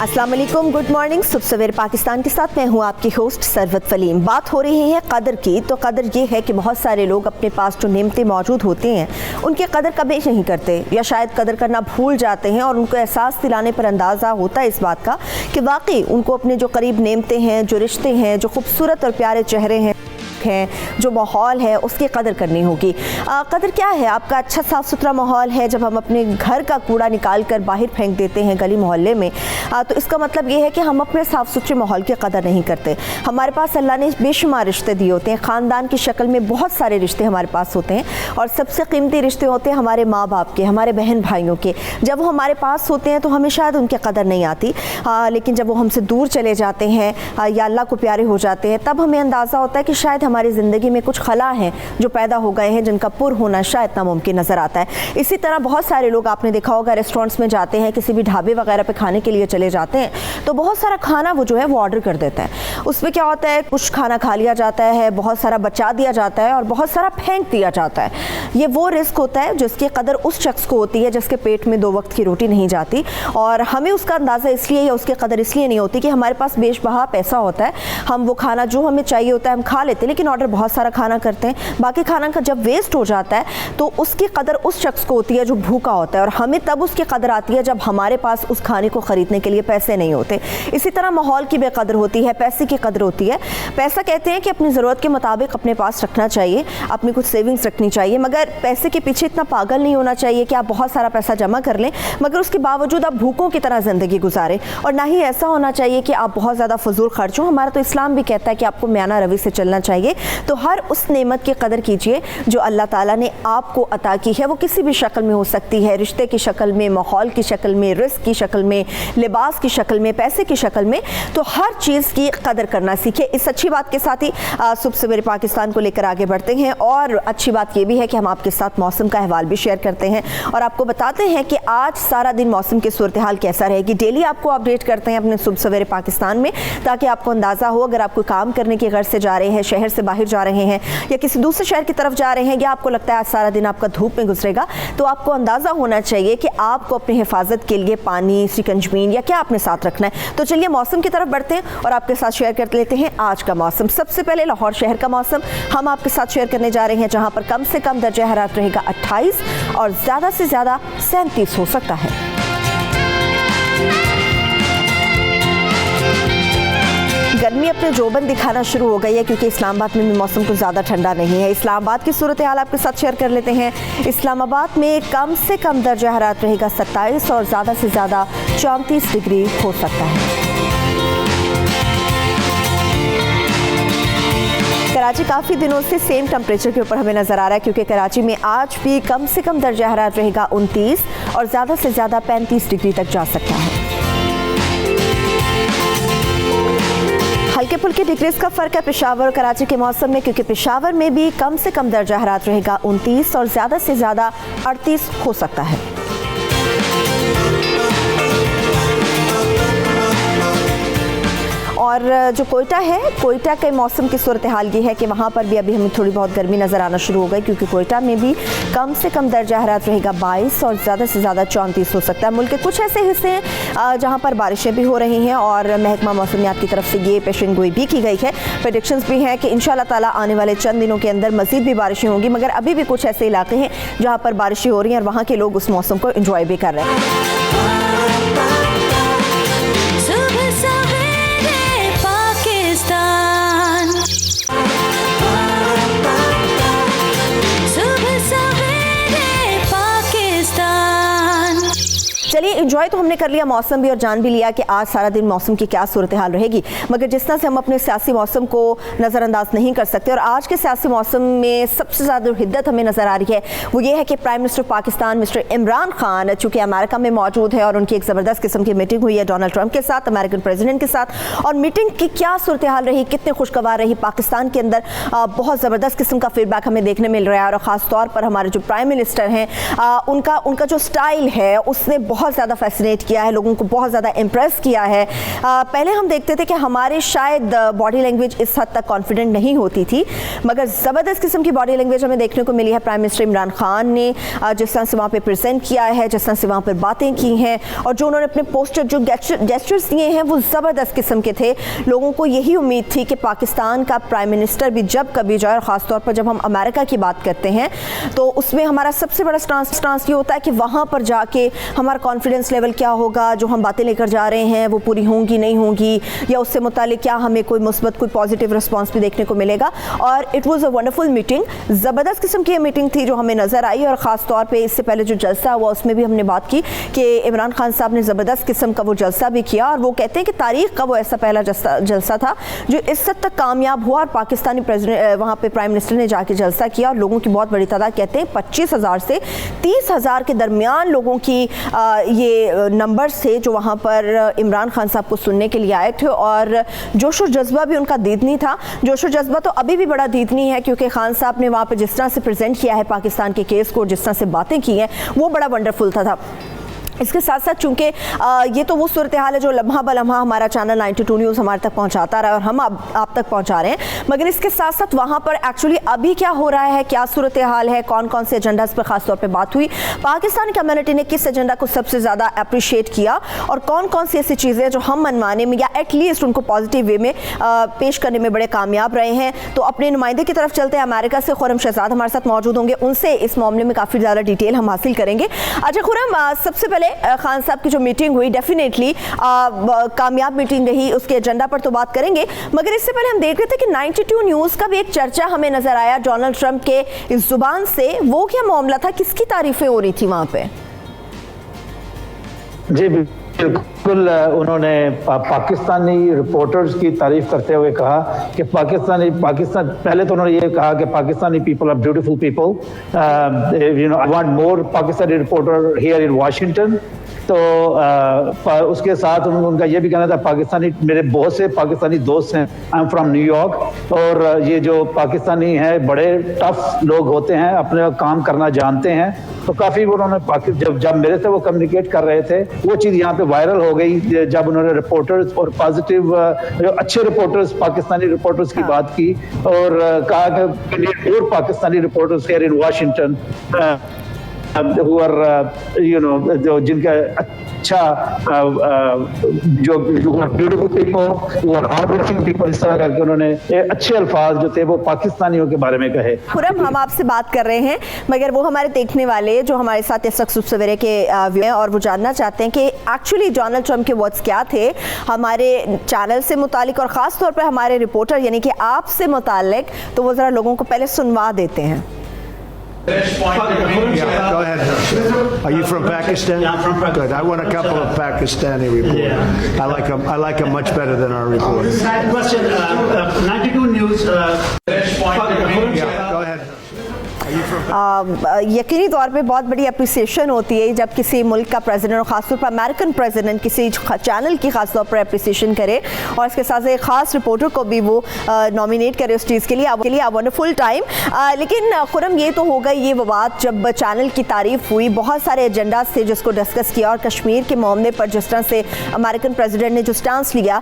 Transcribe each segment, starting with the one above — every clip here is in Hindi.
अस्सलाम वालेकुम, गुड मॉर्निंग। सुबह सवेरे पाकिस्तान के साथ मैं हूँ आपकी होस्ट सरवत फलीम। बात हो रही है कदर की, तो कदर ये है कि बहुत सारे लोग अपने पास जो नेमतें मौजूद होती हैं उनकी कदर कभी नहीं करते या शायद कदर करना भूल जाते हैं, और उनको एहसास दिलाने पर अंदाज़ा होता है इस बात का कि वाकई उनको अपने जो करीब नेमतें हैं, जो रिश्ते हैं, जो खूबसूरत और प्यारे चेहरे हैं, जो माहौल है, उसकी कदर करनी होगी। कदर क्या है? आपका अच्छा साफ़ सुथरा माहौल है। जब हम अपने घर का कूड़ा निकाल कर बाहर फेंक देते हैं गली मोहल्ले में, तो इसका मतलब ये है कि हम अपने साफ़ सुथरे माहौल की कदर नहीं करते। हमारे पास अल्लाह ने बेशुमार रिश्ते दिए होते हैं, ख़ानदान की शक्ल में बहुत सारे रिश्ते हमारे पास होते हैं, और सबसे कीमती रिश्ते होते हैं हमारे माँ बाप के, हमारे बहन भाइयों के। जब वो हमारे पास होते हैं तो हमें शायद उनकी कदर नहीं आती, लेकिन जब वो हमसे दूर चले जाते हैं या अल्लाह को प्यारे हो जाते हैं, तब हमें अंदाज़ा होता है कि शायद हमारी ज़िंदगी में कुछ खला हैं जो पैदा हो गए हैं, जिनका पुर होना शायद नामुमकिन नज़र आता है। इसी तरह बहुत सारे लोग, आपने देखा होगा, रेस्टोरेंट्स में जाते हैं, किसी भी ढाबे वगैरह पे खाने के लिए चले जाते हैं, तो बहुत सारा खाना वो जो है वो ऑर्डर कर देता है। उसमें क्या होता है, कुछ खाना खा लिया जाता है, बहुत सारा बचा दिया जाता है और बहुत सारा फेंक दिया जाता है। ये वो रिस्क होता है जिसकी कदर उस शख्स को होती है जिसके पेट में 2 वक्त की रोटी नहीं जाती, और हमें उसका अंदाज़ा इसलिए या उसकी कदर इसलिए नहीं होती कि हमारे पास बेशबहा पैसा होता है। हम वो खाना जो हमें चाहिए होता है हम खा लेते हैं, लेकिन ऑर्डर बहुत सारा खाना करते हैं। बाकी खाना का जब वेस्ट हो जाता है तो उसकी कदर उस शख्स को होती है जो भूखा होता है, और हमें तब उसकी कदर आती है जब हमारे पास उस खाने को ख़रीदने के लिए पैसे नहीं होते। इसी तरह माहौल की बेकदर होती है, पैसे की कदर होती है। पैसा कहते हैं कि अपनी ज़रूरत के मुताबिक अपने पास रखना चाहिए, अपनी कुछ सेविंग्स रखनी चाहिए, मगर पैसे के पीछे इतना पागल नहीं होना चाहिए कि आप बहुत सारा पैसा जमा कर लें मगर उसके बावजूद आप भूखों की तरह ज़िंदगी गुजारें, और ना ही ऐसा होना चाहिए कि आप बहुत ज़्यादा फजूल खर्च हो। हमारा तो इस्लाम भी कहता है कि आपको म्याना रवि से चलना चाहिए। तो हर उस नेमत की कदर कीजिए जो अल्लाह ताला ने आपको अता की है। वो किसी भी शक्ल में हो सकती है, रिश्ते की शक्ल में, माहौल की शक्ल में, रिस्क की शक्ल में, लिबास की शक्ल में, पैसे की शक्ल में। तो हर चीज़ की कदर करना सीखे। इस अच्छी बात के साथ ही सुबह सवेरे पाकिस्तान को लेकर आगे बढ़ते हैं, और अच्छी बात यह भी है कि हम आपके साथ मौसम का अहवाल भी शेयर करते हैं और आपको बताते हैं कि आज सारा दिन मौसम की सूरत हाल कैसा रहेगी। डेली आपको अपडेट करते हैं अपने सुबह सवेरे पाकिस्तान में, ताकि आपको अंदाज़ा हो, अगर आप कोई काम करने के घर से जा रहे हैं, शहर से बाहर जा रहे हैं या किसी दूसरे शहर की तरफ जा रहे हैं, या आपको लगता है आज सारा दिन आपका धूप में गुजरेगा, तो आपको अंदाज़ा होना चाहिए कि आपको अपनी हिफाजत के लिए पानी, शिकंजबीन या क्या अपने साथ रखना है। तो चलिए मौसम की तरफ बढ़ते हैं और आपके साथ शेयर कर लेते हैं आज का मौसम। सबसे पहले लाहौर शहर का मौसम हम आपके साथ शेयर करने जा रहे हैं, जहां पर कम से कम दर्जा हरारत रहेगा 28 और ज़्यादा से ज़्यादा 37 हो सकता है। गर्मी अपने जोबन दिखाना शुरू हो गई है, क्योंकि इस्लामाबाद में भी मौसम कुछ ज़्यादा ठंडा नहीं है। इस्लामाबाद की सूरत हाल आपके साथ शेयर कर लेते हैं। इस्लामाबाद में कम से कम दर्जा हरारत रहेगा 27 और ज़्यादा से ज़्यादा 34 डिग्री हो सकता है। कराची काफ़ी दिनों से सेम टेम्परेचर के ऊपर हमें नज़र आ रहा है, क्योंकि कराची में आज भी कम से कम दर्जा हरारत रहेगा 29 और ज़्यादा से ज़्यादा 35 डिग्री तक जा सकता है। हल्के फुल्के डिग्रीज का फ़र्क है पेशावर और कराची के मौसम में, क्योंकि पेशावर में भी कम से कम दर्जा हरारत रहेगा 29 और ज़्यादा से ज़्यादा 38 हो सकता है। और जो कोयटा है, कोयटा के मौसम की सूरत हाल ये है कि वहाँ पर भी अभी हमें थोड़ी बहुत गर्मी नज़र आना शुरू हो गई, क्योंकि कोयटा में भी कम से कम दर्जा हरारत रहेगा 22 और ज़्यादा से ज़्यादा 34 हो सकता है। मुल्क के कुछ ऐसे हिस्से हैं जहाँ पर बारिशें भी हो रही हैं, और महकमा मौसमियात की तरफ से ये पेशन गोई भी की गई है। प्रेडिक्शंस भी हैं कि इंशाल्लाह ताला आने वाले चंद दिनों के अंदर मज़ीद भी बारिशें होंगी, मगर अभी भी कुछ ऐसे इलाके हैं जहाँ पर बारिशें हो रही हैं और वहाँ के लोग उस मौसम को इंजॉय भी कर रहे हैं। चलिए, एंजॉय तो हमने कर लिया मौसम भी और जान भी लिया कि आज सारा दिन मौसम की क्या सूरत हाल रहेगी, मगर जिस तरह से हम अपने सियासी मौसम को नज़रअंदाज नहीं कर सकते, और आज के सियासी मौसम में सबसे ज़्यादा हिद्दत हमें नज़र आ रही है वो ये है कि prime minister Pakistan mister Imran Khan चूँकि अमेरिका में मौजूद है और उनकी एक ज़बरदस्त किस्म की मीटिंग हुई है डोनाल्ड ट्रंप के साथ, अमेरिकन प्रेसिडेंट के साथ, और मीटिंग की क्या सूरत हाल रही, कितने खुशगवार रही। पाकिस्तान के अंदर बहुत ज़बरदस्त किस्म का फीडबैक हमें देखने मिल रहा है, और ख़ास तौर पर हमारे जो प्राइम मिनिस्टर हैं उनका जो स्टाइल है उसने बहुत ज़्यादा फैसिनेट किया है, लोगों को बहुत ज़्यादा इम्प्रेस किया है। पहले हम देखते थे कि हमारे शायद बॉडी लैंग्वेज इस हद तक कॉन्फिडेंट नहीं होती थी, मगर ज़बरदस्त किस्म की बॉडी लैंग्वेज हमें देखने को मिली है। प्राइम मिनिस्टर इमरान खान ने जिस तरह से वहाँ पे प्रेजेंट किया है, जिस तरह से वहाँ पर बातें की हैं, और जो उन्होंने अपने पोस्टर जो गेस्चर्स दिए हैं वो ज़बरदस्त किस्म के थे। लोगों को यही उम्मीद थी कि पाकिस्तान का प्राइम मिनिस्टर भी जब कभी जाए, और ख़ासतौर पर जब हम अमेरिका की बात करते हैं तो उसमें हमारा सबसे बड़ा स्टांस ये होता है कि वहाँ पर जाके हमारा कॉन्फिडेंस लेवल क्या होगा, जो हम बातें लेकर जा रहे हैं वो पूरी होंगी नहीं होंगी, या उससे मुतालिक क्या हमें कोई मुस्बत कोई पॉजिटिव रिस्पांस भी देखने को मिलेगा। और it was a wonderful meeting, ज़बरदस्त किस्म की मीटिंग थी जो हमें नज़र आई। और ख़ास तौर पे इससे पहले जो जलसा हुआ उसमें भी हमने बात की कि इमरान खान साहब ने ज़बरदस्त किस्म का वो जलसा भी किया, और वो कहते हैं कि तारीख़ का वो ऐसा पहला जलसा था जो इस हद तक कामयाब हुआ। और पाकिस्तानी प्रेसिडेंट वहाँ पे प्राइम मिनिस्टर ने जाके जलसा किया, और लोगों की बहुत बड़ी तादाद, कहते हैं 25,000 से 30,000 के दरमियान लोगों की ये नंबर्स थे जो वहाँ पर इमरान खान साहब को सुनने के लिए आए थे। और जोश और जज्बा भी उनका दीदनी था। जोश और जज्बा तो अभी भी बड़ा दीदनी है, क्योंकि खान साहब ने वहाँ पर जिस तरह से प्रेजेंट किया है पाकिस्तान के केस को, जिस तरह से बातें की हैं, वो बड़ा वंडरफुल था। इसके साथ साथ चूँकि ये तो वो सूरत हाल है जो लम्हा बलम्हा हमारा चैनल 92 न्यूज़ हमारे तक पहुँचाता रहा, और हम आप तक पहुँचा रहे हैं, मगर इसके साथ साथ वहाँ पर एक्चुअली अभी क्या हो रहा है, क्या सूरत हाल है, कौन कौन से एजेंडास पर ख़ास तौर पे बात हुई, पाकिस्तानी कम्युनिटी ने किस एजेंडा को सबसे ज़्यादा अप्रिशिएट किया, और कौन कौन सी ऐसी चीज़ें जो हम मनवाने में या एटलीस्ट उनको पॉजिटिव वे में पेश करने में बड़े कामयाब रहे हैं। तो अपने नुमाइंदे की तरफ चलते हैं। अमेरिका से खुरम शहजाद हमारे साथ मौजूद होंगे, उनसे इस मामले में काफ़ी ज़्यादा डिटेल हम हासिल करेंगे। अच्छा खुरम, सबसे पहले खान साहब की जो मीटिंग हुई डेफिनेटली कामयाब मीटिंग रही, उसके एजेंडा पर तो बात करेंगे, मगर इससे पहले हम देख रहे थे कि 92 न्यूज़ का भी एक चर्चा हमें नजर आया डोनाल्ड ट्रंप के इस जुबान से। वो क्या मामला था, किसकी तारीफें हो रही थी वहां पे? जी बिल्कुल, उन्होंने पाकिस्तानी रिपोर्टर्स की तारीफ करते हुए कहा कि पाकिस्तान पहले तो उन्होंने ये कहा कि Pakistani people are beautiful people, I want more Pakistani reporter here in Washington. तो उसके साथ उनका ये भी कहना था, पाकिस्तानी मेरे बहुत से पाकिस्तानी दोस्त हैं, आई एम फ्रॉम न्यूयॉर्क, और ये जो पाकिस्तानी हैं बड़े टफ लोग होते हैं, अपने काम करना जानते हैं। तो काफ़ी उन्होंने जब मेरे से वो कम्युनिकेट कर रहे थे, वो चीज़ यहाँ पे वायरल हो गई जब उन्होंने रिपोर्टर्स और पॉजिटिव अच्छे रिपोर्टर्स पाकिस्तानी रिपोर्टर्स की बात की, और कहा कि और Pakistani reporters here in Washington who are जो जिनका अच्छा जो beautiful people, who are hardworking people, इस तरह करके उन्होंने अच्छे अल्फाज जो थे वो पाकिस्तानियों के बारे में कहे। खुरम, हम आपसे बात कर रहे हैं, मगर वो हमारे देखने वाले जो हमारे साथ इस वक्त सवेरे के हैं, और वो जानना चाहते हैं कि एक्चुअली डोनाल्ड ट्रंप के वर्ड्स क्या थे हमारे चैनल से मुतालिक, और ख़ास तौर पर हमारे रिपोर्टर यानी कि आपसे मुतालिक, तो वो ज़रा लोगों को पहले सुनवा देते हैं। Yeah, go ahead. Are you from Pakistan? Yeah, I'm from Pakistan. Good. I want a couple of Pakistani reporters. Yeah. I like them much better than our reporters. Question, 92 News. Yeah, go ahead. यकीनी तौर पे बहुत बड़ी अप्रिसिएशन होती है जब किसी मुल्क का प्रेसिडेंट, और ख़ासतौर पर अमेरिकन प्रेसिडेंट, किसी चैनल की खासतौर पर अप्रिसिएशन करे, और इसके साथ एक ख़ास रिपोर्टर को भी वो नॉमिनेट करे उस चीज़ के लिए वंडरफुल टाइम। लेकिन खुरम, ये तो हो गई ये बात जब चैनल की तारीफ हुई, बहुत सारे एजेंडाज थे जिसको डिस्कस किया, और कश्मीर के मामले पर जिस तरह से अमेरिकन प्रेसिडेंट ने जो स्टांस लिया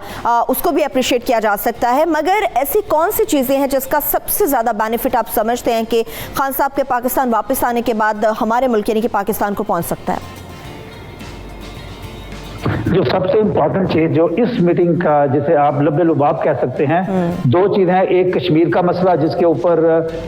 उसको भी अप्रिशिएट किया जा सकता है। मगर ऐसी कौन सी चीज़ें हैं जिसका सबसे ज़्यादा बेनिफिट आप समझते हैं कि खान साहब के पाकिस्तान वापस आने के बाद हमारे मुल्क यानी कि पाकिस्तान को पहुंच सकता है? जो सबसे इम्पोर्टेंट चीज जो इस मीटिंग का, जिसे आप लब्बे लुबाब कह सकते हैं, दो चीज़ हैं। एक कश्मीर का मसला जिसके ऊपर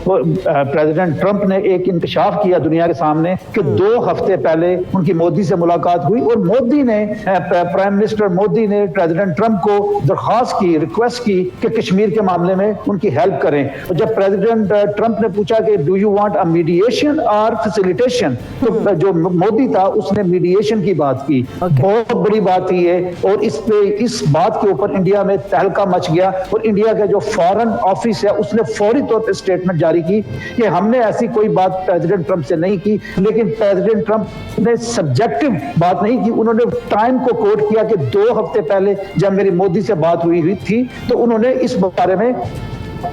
प्रेसिडेंट ट्रंप ने एक इंकशाफ किया दुनिया के सामने कि 2 हफ्ते पहले उनकी मोदी से मुलाकात हुई, और मोदी ने प्राइम मिनिस्टर मोदी ने प्रेसिडेंट ट्रंप को दरख्वास्त की, रिक्वेस्ट की कि कश्मीर के मामले में उनकी हेल्प करें। और जब प्रेसिडेंट ट्रंप ने पूछा कि do you want a mediation और फैसिलिटेशन, तो जो मोदी था उसने मीडिएशन की बात की। बहुत बड़ी बात ही है, और इस बात के ऊपर इंडिया में तहलका मच गया, और इंडिया का जो फॉरेन ऑफिस है उसने फौरी तौर पर स्टेटमेंट जारी की कि हमने ऐसी कोई बात प्रेसिडेंट ट्रंप से नहीं की। लेकिन प्रेसिडेंट ट्रंप ने सब्जेक्टिव बात नहीं की, उन्होंने टाइम को कोट किया कि 2 हफ्ते पहले जब मेरी मोदी से बात हुई थी तो उन्होंने इस बारे में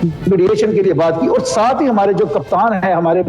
मीडिएशन के लिए बात की, और साथ ही हमारे जो कप्तान है, हमारे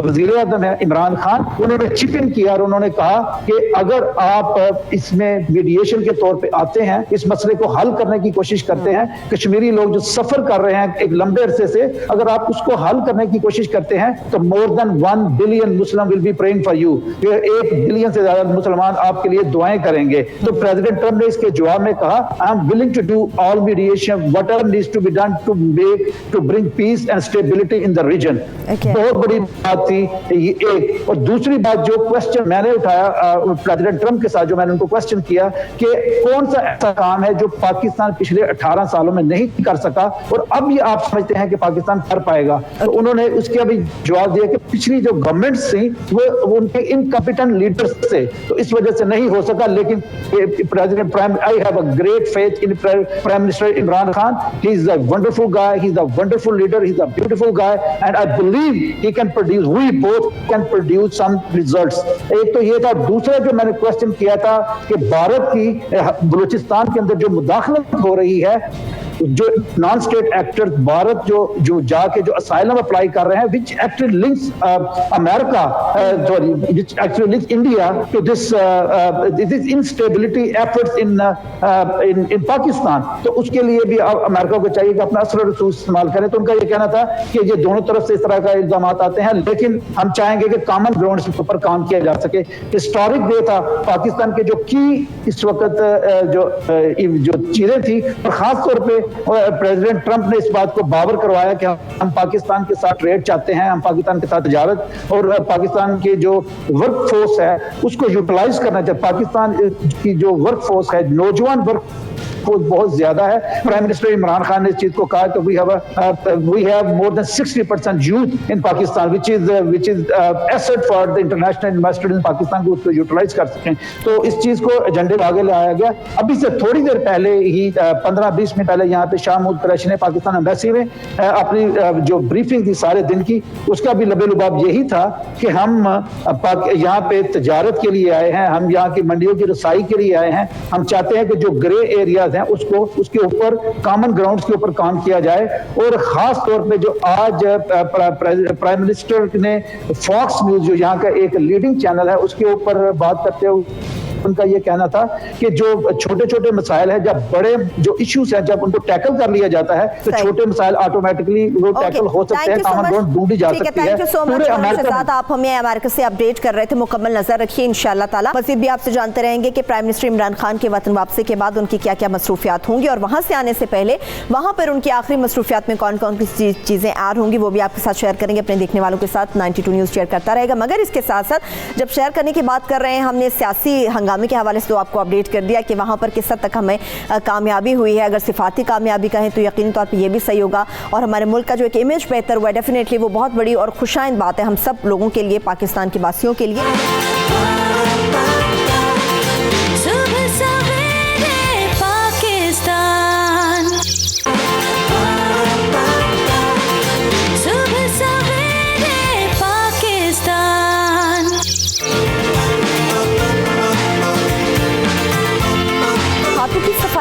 वजीर आज़म है इमरान खान, उन्होंने चिप इन किया और उन्होंने कहा कि अगर आप इसमें मीडिएशन के तौर पे आते हैं, इस मसले को हल करने की कोशिश करते हैं, कश्मीरी लोग जो सफर कर रहे हैं एक लंबे अरसे से, अगर आप उसको हल करने की कोशिश करते हैं तो more than 1 billion Muslim will be praying for you, 1 billion से ज्यादा मुसलमान आपके लिए दुआएं करेंगे। तो प्रेसिडेंट ट्रंप ने इसके जवाब में कहा, I am willing to do all mediation whatever needs to be done to bring peace and stability in the region. बहुत बड़ी बात थी ये एक। और दूसरी बात जो क्वेश्चन मैंने उठाया प्रेसिडेंट ट्रंप के साथ, जो मैंने उनको क्वेश्चन किया कि कौन सा ऐसा काम है जो पाकिस्तान पिछले 18 सालों में नहीं कर सका और अब ये आप समझते हैं कि पाकिस्तान कर पाएगा। तो उन्होंने उसके अभी जवाब दिया कि पिछली जो गवर्नमेंट्स थी वो उनके इनकम्पिटेंट लीडर्स थे, तो इस वजह से नहीं हो सका। लेकिन president I have a great faith in prime minister Imran Khan. He is a wonderful guy, he is a wonderful leader, he is a beautiful guy and I believe he can produce, we both can produce some results. एक तो ये था। दूसरा जो मैंने क्वेश्चन किया था कि भारत की बलूचिस्तान के अंदर जो मुदाखलत हो रही है, जो नॉन स्टेट एक्टर्स भारत जो जाके जो असाइलम अप्लाई कर रहे हैं, which actually links America, sorry, which actually links India to this instability efforts in Pakistan. तो उसके लिए भी अमेरिका को चाहिए कि अपना असर रसूख इस्तेमाल करें। तो उनका ये कहना था कि ये दोनों तरफ से इस तरह का इल्जाम आते हैं, लेकिन हम चाहेंगे कि कॉमन ग्राउंड के ऊपर काम किया जा सके। हिस्टोरिक डे था पाकिस्तान के, जो की इस वक्त जो चीजें थी, और खास तौर पे प्रेसिडेंट ट्रंप ने इस बात को बावर करवाया कि हम पाकिस्तान के साथ ट्रेड चाहते हैं, हम पाकिस्तान के साथ तिजारत, और पाकिस्तान के जो वर्क फोर्स है उसको यूटिलाइज करना चाहिए। पाकिस्तान की जो वर्क फोर्स है, नौजवान वर्क फोर्स बहुत ज्यादा है। प्राइम मिनिस्टर इमरान खान ने इस चीज को कहा कि we have more than 60% youth in Pakistan which is asset for the international investors in Pakistan, को उसको यूटिलाइज कर सकें। तो इस चीज को एजेंडे में आगे लाया गया। अभी से थोड़ी देर पहले ही 15-20 मिनट पहले यहाँ पे शाह महमूद कुरैशी ने पाकिस्तान एम्बेसी में अपनी जो ब्रीफिंग थी सारे दिन की, उसका भी लबे-लुबाब यही था कि हम यहाँ पे तिजारत के लिए आए हैं, हम यहाँ की मंडियों की रसाई के लिए आए हैं। हम चाहते हैं कि जो ग्रे एरियाज हैं उसके ऊपर कॉमन ग्राउंड्स के ऊपर काम किया जाए। और खास तौर पे जो आज प्राइम मिनिस्टर ने फॉक्स न्यूज, जो यहाँ का एक लीडिंग चैनल है, उसके ऊपर बात करते हुए उनका ये कहना था कि जो छोटे छोटे मसाइल हैं, जब बड़े जो इश्यूज हैं जब उनको टैकल कर लिया जाता है तो छोटे मसाइल ऑटोमेटिकली वो टैकल हो सकते हैं, कॉमन ग्राउंड ढूंढी जा सकती है। Thank you so much. आप हमें अमेरिका से अपडेट कर रहे थे, मुकम्मल नजर रखिए इंशाल्लाह ताला। मज़ीद भी आपसे जानते रहेंगे कि प्राइम मिनिस्टर इमरान खान के वतन वापसी के बाद उनकी क्या क्या मसरूफियात होंगी, और वहाँ से आने से पहले वहाँ पर उनकी आखिरी मसरूफियात में कौन कौन सी चीज़ें ऐड होंगी, वो भी आपके साथ शेयर करेंगे, अपने देखने वालों के साथ। 92 न्यूज़ शेयर करता रहेगा। मगर इसके साथ साथ जब शेयर करने की बात कर रहे हैं, हमने सियासी हंगामे के हवाले से आपको अपडेट कर दिया कि वहाँ पर किस हद तक हमें कामयाबी हुई है। अगर सिफाती कामयाबी कहें तो यकीनी तौर पे ये भी सही होगा, और हमारे मुल्क का जो एक इमेज बेहतर हुआ है, डेफिनेटली वो बहुत बड़ी और खुशाइंद बात है हम सब लोगों के लिए, पाकिस्तान के वासियों के लिए।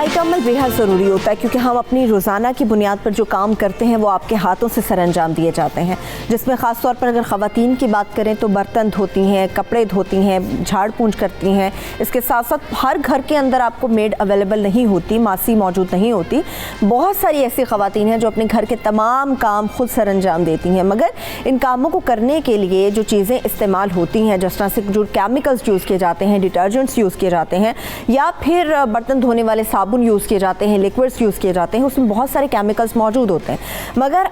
का अमल बेहद ज़रूरी होता है, क्योंकि हम अपनी रोज़ाना की बुनियाद पर जो काम करते हैं वो आपके हाथों से सर अंजाम दिए जाते हैं, जिसमें ख़ास तौर पर अगर ख़वातीन की बात करें तो बर्तन धोती हैं, कपड़े धोती हैं, झाड़ पूंछ करती हैं। इसके साथ साथ हर घर के अंदर आपको मेड अवेलेबल नहीं होती, मासी मौजूद नहीं होती। बहुत सारी ऐसी ख़वातीन हैं जो अपने घर के तमाम काम खुद सर अंजाम देती हैं, मगर इन कामों को करने के लिए जो चीज़ें इस्तेमाल होती हैं, जिस तरह से जो केमिकल्स यूज़ किए जाते हैं, डिटर्जेंट्स यूज़ किए जाते हैं, या फिर बर्तन धोने वाले साबुन यूज़ किए जाते हैं, लिक्विड्स यूज़ किए जाते हैं, उसमें बहुत सारे केमिकल्स मौजूद होते हैं। मगर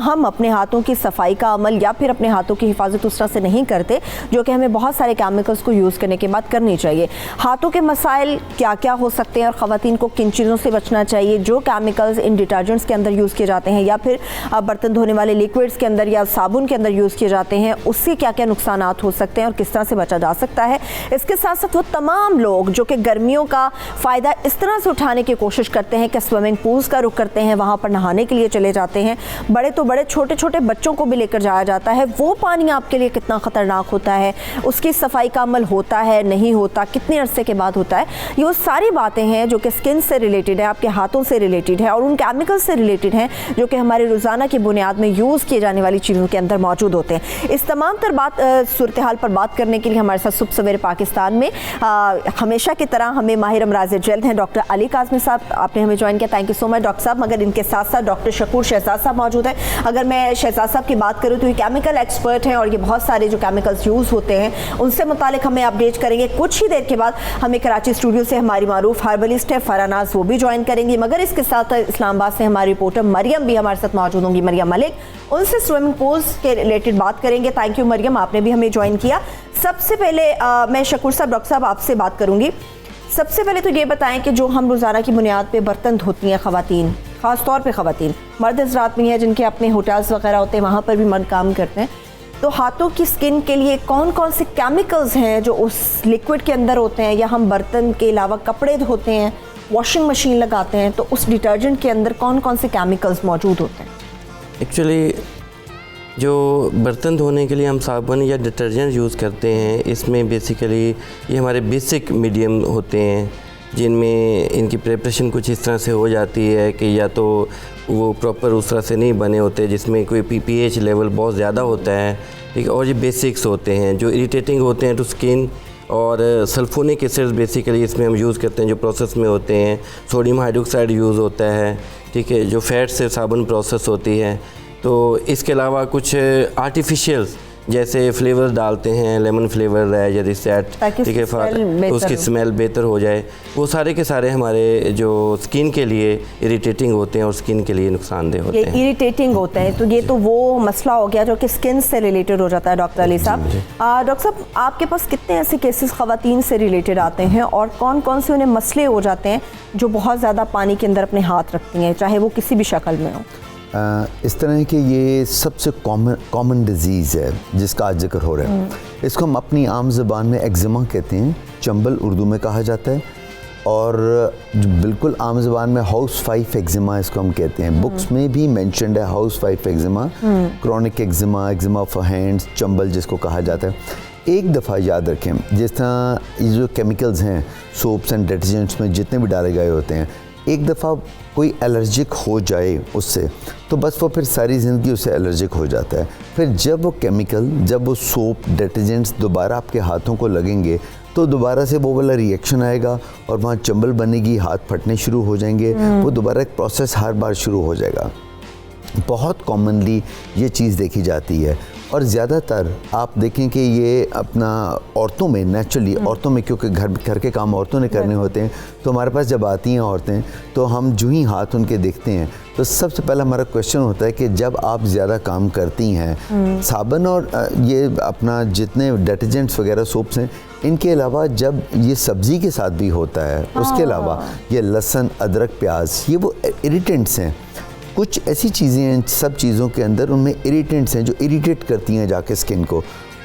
हम अपने हाथों की सफाई का अमल या फिर अपने हाथों की हिफाजत उस तरह से नहीं करते, जो कि हमें बहुत सारे केमिकल्स को यूज़ करने के बाद करनी चाहिए। हाथों के मसाइल क्या क्या हो सकते हैं और ख़वातीन को किन चीज़ों से बचना चाहिए, जो केमिकल्स इन डिटर्जेंट्स के अंदर यूज़ किए जाते हैं या फिर बर्तन धोने वाले लिक्विड्स के अंदर या साबुन के अंदर यूज़ किए जाते हैं, उससे क्या क्या नुकसान हो सकते हैं और किस तरह से बचा जा सकता है। इसके साथ साथ वो तमाम लोग जो कि गर्मियों का फ़ायदा इस तरह से से उठाने की कोशिश करते हैं कि स्विमिंग पूल्स का रुख करते हैं, वहाँ पर नहाने के लिए चले जाते हैं। बड़े तो बड़े, छोटे छोटे बच्चों को भी लेकर जाया जाता है। वो पानी आपके लिए कितना ख़तरनाक होता है, उसकी सफाई का अमल होता है नहीं होता, कितने अरसे के बाद होता है, ये वो सारी बातें हैं जो कि स्किन से रिलेटेड है, आपके हाथों से रिलेटेड है और उन केमिकल्स से रिलेटेड हैं जो कि हमारे रोज़ाना की बुनियाद में यूज़ किए जाने वाली चीज़ों के अंदर मौजूद होते हैं। इस तमाम तर सूरत हाल पर बात करने के लिए हमारे साथ सुबह सवेरे पाकिस्तान में हमेशा की तरह हमें माहिर अमराज जल्द हैं डॉक्टर अली काज़मी साहब, आपने हमें ज्वाइन किया, thank you so much doctor साहब। मगर इनके साथ साथ डॉक्टर शकूर शहजाद साहब मौजूद हैं। अगर मैं शहजाद साहब की बात करूँ तो ये केमिकल एक्सपर्ट हैं और ये बहुत सारे जो केमिकल्स यूज़ होते हैं उनसे मुतालिक हमें अपडेट करेंगे। कुछ ही देर के बाद हमें कराची स्टूडियो से हमारी मारूफ हर्बलिस्ट है फरानाज, वो भी ज्वाइन करेंगी। मगर इसके साथ इस्लामाबाद से हमारी रिपोर्टर मरियम भी हमारे साथ मौजूद होंगी, मरियम मलिक, उनसे स्विमिंग पूल्स के रिलेटेड बात करेंगे। थैंक यू मरियम, आपने भी हमें ज्वाइन किया। सबसे पहले मैं शकूर साहब, डॉक्टर साहब आपसे बात करूंगी। सबसे पहले तो ये बताएं कि जो हम रोज़ाना की बुनियाद पे बर्तन धोती हैं ख़वातीन, ख़ास तौर पे ख़वातीन, मर्द हज़रात भी हैं जिनके अपने होटल्स वगैरह होते हैं, वहाँ पर भी मर्द काम करते हैं, तो हाथों की स्किन के लिए कौन कौन से केमिकल्स हैं जो उस लिक्विड के अंदर होते हैं, या हम बर्तन के अलावा कपड़े धोते हैं, वॉशिंग मशीन लगाते हैं, तो उस डिटर्जेंट के अंदर कौन कौन से केमिकल्स मौजूद होते हैं? एक्चुअली जो बर्तन धोने के लिए हम साबुन या डिटर्जेंट यूज़ करते हैं, इसमें बेसिकली ये हमारे बेसिक मीडियम होते हैं जिनमें इनकी प्रिपरेशन कुछ इस तरह से हो जाती है कि या तो वो प्रॉपर उस तरह से नहीं बने होते जिसमें कोई pH लेवल बहुत ज़्यादा होता है, ठीक है, और ये बेसिक्स होते हैं जो इरिटेटिंग होते हैं टू स्किन। और सल्फोनिक एसिड्स बेसिकली इसमें हम यूज़ करते हैं जो प्रोसेस में होते हैं, सोडियम हाइड्रोक्साइड यूज़ होता है, ठीक है, जो फैट से साबुन प्रोसेस होती है। तो इसके अलावा कुछ आर्टिफिशियल्स जैसे फ्लेवर डालते हैं, लेमन फ्लेवर है या रिसेट, ठीक है, उसकी स्मेल बेहतर हो जाए, वो सारे के सारे हमारे जो स्किन के लिए इरिटेटिंग होते हैं और स्किन के लिए नुकसानदेह होते हैं। इरिटेटिंग होते हैं, तो ये तो वो मसला हो गया जो कि स्किन से रिलेटेड हो जाता है। डॉक्टर अली साहब, डॉक्टर साहब आपके पास कितने ऐसे केसेस ख़वातीन से रिलेटेड आते हैं और कौन कौन से उन्हें मसले हो जाते हैं जो बहुत ज़्यादा पानी के अंदर अपने हाथ रखती हैं, चाहे वो किसी भी शक्ल में हो? इस तरह के ये सबसे कॉमन डिज़ीज़ है जिसका आज जिक्र हो रहा है। इसको हम अपनी आम ज़बान में एक्जिमा कहते हैं, चंबल उर्दू में कहा जाता है, और बिल्कुल आम ज़बान में हाउस वाइफ एक्जिमा इसको हम कहते हैं। बुक्स में भी मेंशन्ड है house wife eczema, chronic eczema, eczema of hands, Chambal जिसको कहा जाता है। एक दफ़ा याद रखें, जिस तरह ये जो केमिकल्स हैं सोप्स एंड डिटर्जेंट्स में जितने भी डाले गए होते हैं, एक दफ़ा कोई एलर्जिक हो जाए उससे तो बस वो फिर सारी ज़िंदगी उससे एलर्जिक हो जाता है। फिर जब वो केमिकल, जब वो सोप डिटर्जेंट्स दोबारा आपके हाथों को लगेंगे तो दोबारा से वो वाला रिएक्शन आएगा और वहाँ चंबल बनेगी, हाथ फटने शुरू हो जाएंगे, वो दोबारा एक प्रोसेस हर बार शुरू हो जाएगा। बहुत कॉमनली ये चीज़ देखी जाती है और ज़्यादातर आप देखें कि ये अपना औरतों में नेचुरली, औरतों में क्योंकि घर के काम औरतों ने करने होते हैं, तो हमारे पास जब आती हैं औरतें तो हम जो ही हाथ उनके देखते हैं तो सबसे पहला हमारा क्वेश्चन होता है कि जब आप ज़्यादा काम करती हैं, साबुन और ये अपना जितने डिटर्जेंट्स वगैरह सोप्स हैं, इनके अलावा जब ये सब्ज़ी के साथ भी होता है, उसके अलावा ये लहसुन, अदरक, प्याज, ये वो इरिटेंट्स हैं। कुछ ऐसी चीज़ें हैं सब चीज़ों के अंदर, उनमें इरिटेंट्स हैं जो इरिटेट करती हैं जाके स्किन को।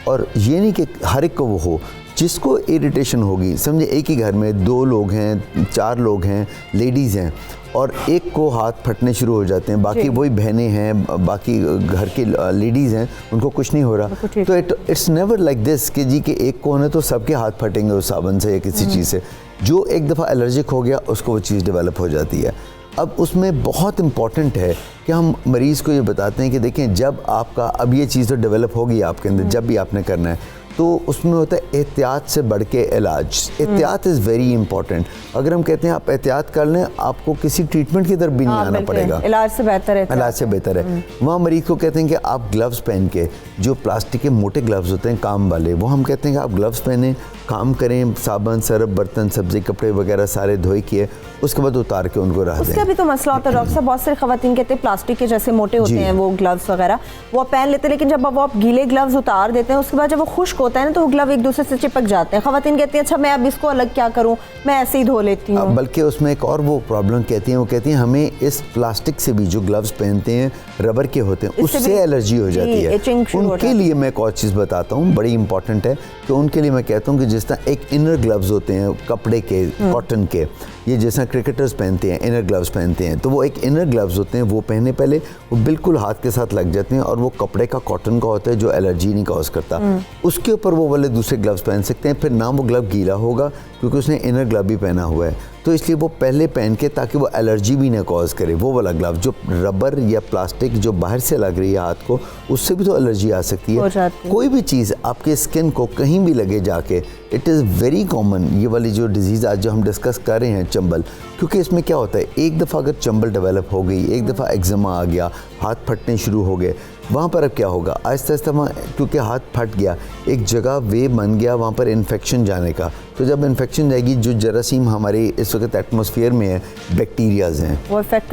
और ये नहीं कि हर एक को वो हो, जिसको इरिटेशन होगी, समझे एक ही घर में 2 लोग हैं, 4 लोग हैं, लेडीज़ हैं, और एक को हाथ फटने शुरू हो जाते हैं, बाकी वही बहनें हैं, बाकी घर की लेडीज़ हैं, उनको कुछ नहीं हो रहा, तो इट्स नेवर लाइक दिस कि जी कि एक को होने तो सबके हाथ फटेंगे उस साबुन से या किसी चीज़ से। जो एक दफ़ा एलर्जिक हो गया उसको वो चीज़ डेवलप हो जाती है। अब उसमें बहुत इम्पॉर्टेंट है कि हम मरीज़ को ये बताते हैं कि देखें, जब आपका अब ये चीज़ तो डेवलप होगी आपके अंदर, जब भी आपने करना है, तो उसमें होता है एहतियात से बढ़ के इलाज। एहतियात इज़ वेरी इंपॉर्टेंट। अगर हम कहते हैं आप एहतियात कर लें, आपको किसी ट्रीटमेंट की तरफ भी नहीं आना पड़ेगा, इलाज से बेहतर है, इलाज से बेहतर है। वहाँ मरीज़ को कहते हैं कि आप ग्लव्स पहन के, जो प्लास्टिक के मोटे ग्लव्स होते हैं काम वाले, वो हम कहते हैं कि आप ग्लव्स पहने, काम करें, साबुन, सरफ, बर्तन, सब्ज़ी, कपड़े वगैरह सारे धोए किए, उसके बाद उतार के उनको रख दें। उसका भी तो मसला होता है डॉक्टर साहब, बहुत सारी ख़वातीन कहते हैं प्लास्टिक के जैसे मोटे होते हैं वो ग्लव्स वगैरह, वो पहन लेते हैं, लेकिन जब वो आप गीले ग्लव्स उतार देते हैं उसके बाद जब वो खुश्क होता है ना तो वो ग्लव एक दूसरे से चिपक जाते हैं। ख़वातीन कहती हैं अच्छा मैं अब इसको अलग क्या करूँ, मैं ऐसे ही धो लेती हूँ। बल्कि उसमें एक और वो प्रॉब्लम कहती हैं, वो कहती हैं हमें इस प्लास्टिक से भी, जो ग्लव्स पहनते हैं रबर के होते हैं, उससे एलर्जी हो जाती है। उनके लिए मैं एक और चीज़ बताता हूँ, बड़ी इंपॉर्टेंट है, कि उनके लिए मैं कहता हूँ कि जिस तरह एक इनर ग्लव्स होते हैं कपड़े के, कॉटन के, ये जैसा क्रिकेटर्स पहनते हैं, इनर ग्लव्स पहनते हैं, तो वो एक इनर ग्लव्स होते हैं, वो पहनने पहले वो बिल्कुल हाथ के साथ लग जाते हैं और वो कपड़े का, कॉटन का होता है जो एलर्जी नहीं कॉज करता। उसके ऊपर वो वाले दूसरे ग्लव्स पहन सकते हैं, फिर ना वो ग्लव गीला होगा क्योंकि उसने इनर ग्लव भी पहना हुआ है, तो इसलिए वो पहले पहन के ताकि वो एलर्जी भी ना कॉज करे। वो वाला ग्लव जो रबर या प्लास्टिक जो बाहर से लग रही है हाथ को, उससे भी तो एलर्जी आ सकती है। कोई भी चीज़ आपके स्किन को कहीं भी लगे जाके, इट इज़ वेरी कॉमन ये वाली जो डिजीज़ आज जो हम डिस्कस कर रहे हैं चंबल, क्योंकि इसमें क्या होता है, एक दफ़ा अगर चंबल डेवलप हो गई, एक दफ़ा एक्जिमा आ गया, हाथ फटने शुरू हो गए, वहाँ पर अब क्या होगा, आहिस्ता आहिस्ता वहाँ क्योंकि हाथ फट गया, एक जगह वे बन गया वहाँ पर इन्फेक्शन जाने का। तो जब इन्फेक्शन जाएगी, जो जरासीम हमारे इस वक्त एटमॉस्फेयर में है, बैक्टीरियाज हैं, वो इन्फेक्ट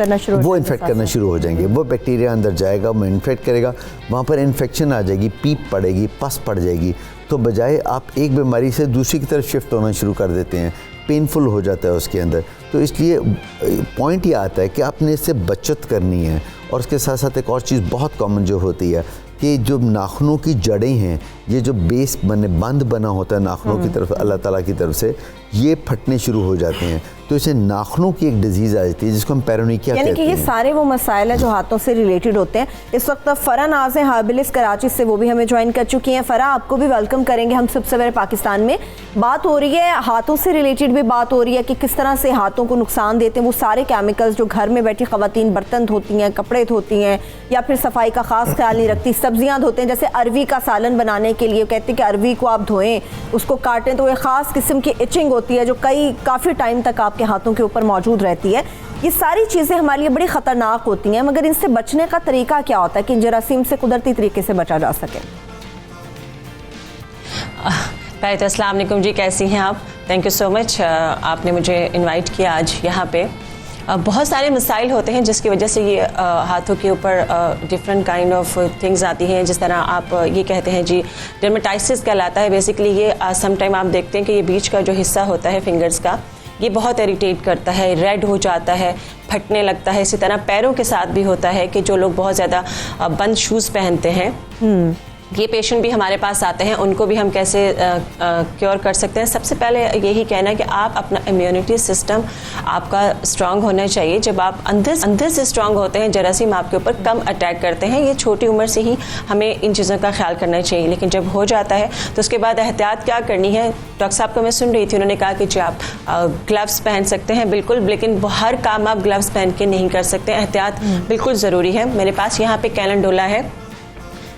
करना शुरू हो जाएंगे। वो बैक्टीरिया अंदर जाएगा, वो इन्फेक्ट करेगा, वहाँ पर इन्फेक्शन आ जाएगी, पीप पड़ेगी, पस पड़ जाएगी। तो बजाय आप एक बीमारी से दूसरी की तरफ शिफ्ट होना शुरू कर देते हैं, पेनफुल हो जाता है उसके अंदर। तो इसलिए पॉइंट ये आता है कि आपने इससे बचत करनी है। और उसके साथ साथ एक और चीज़ बहुत कॉमन जो होती है कि जो नाखूनों की जड़ें हैं, ये जो बेस बंद बना होता है नाखूनों की तरफ अल्लाह ताला की तरफ से, ये फटने शुरू हो जाते हैं। तो इसे नाखूनों की एक डिजीज़ आ जाती है जिसको हम पेरोनिकिया कहते हैं। यानी कि ये सारे वो मसाइल हैं जो हाथों से रिलेटेड होते हैं। इस वक्त फ़रा नाज़ हैं हार्बलिस कराची से, वो भी हमें ज्वाइन कर चुकी हैं। फ़रा, आपको भी वेलकम करेंगे हम सब सवेरे पाकिस्तान में। बात हो रही है हाथों से रिलेटेड भी बात हो रही है कि किस तरह से हाथों को नुकसान देते हैं वो सारे केमिकल्स जो घर में बैठी ख़वातीन बर्तन धोती हैं, कपड़े धोती हैं, या फिर सफाई का ख़ास ख्याल नहीं रखती, सब्जियाँ धोते हैं। जैसे अरवी का सालन बनाने के लिए कहते हैं कि अरवी को आप धोएं, उसको काटें तो एक ख़ास किस्म की इचिंग होती है जो काफ़ी टाइम तक आपके हाथों के ऊपर मौजूद रहती है। ये सारी चीज़ें हमारे लिए बड़ी ख़तरनाक होती हैं, मगर इनसे बचने का तरीका क्या होता है कि इन जरासीम से कुदरती तरीके से बचा जा सके? पहले तो अस्सलाम वालेकुम जी, कैसी हैं आप? थैंक यू सो मच, आपने मुझे इनवाइट किया आज यहाँ पे। बहुत सारे मसाइल होते हैं जिसकी वजह से ये हाथों के ऊपर डिफरेंट काइंड ऑफ थिंग्स आती हैं। जिस तरह आप ये कहते हैं जी, डर्मेटाइटिस कहलाता है। बेसिकली ये सम टाइम आप देखते हैं कि ये बीच का जो हिस्सा होता है फिंगर्स का, ये बहुत इरिटेट करता है, रेड हो जाता है, फटने लगता है। इसी तरह पैरों के साथ भी होता है कि जो लोग बहुत ज़्यादा बंद शूज़ पहनते हैं, ये पेशेंट भी हमारे पास आते हैं, उनको भी हम कैसे क्योर कर सकते हैं। सबसे पहले यही कहना है कि आप अपना इम्यूनिटी सिस्टम आपका स्ट्रांग होना चाहिए। जब आप अंदर से स्ट्रांग होते हैं, जरासीम आपके ऊपर कम अटैक करते हैं। ये छोटी उम्र से ही हमें इन चीज़ों का ख्याल करना चाहिए। लेकिन जब हो जाता है तो उसके बाद एहतियात क्या करनी है। डॉक्टर साहब को मैं सुन रही थी, उन्होंने कहा कि जी आप ग्लव्स पहन सकते हैं, बिल्कुल, लेकिन हर काम आप ग्लव्स पहन के नहीं कर सकते। एहतियात बिल्कुल ज़रूरी है। मेरे पास यहाँ पे कैलेंडोला है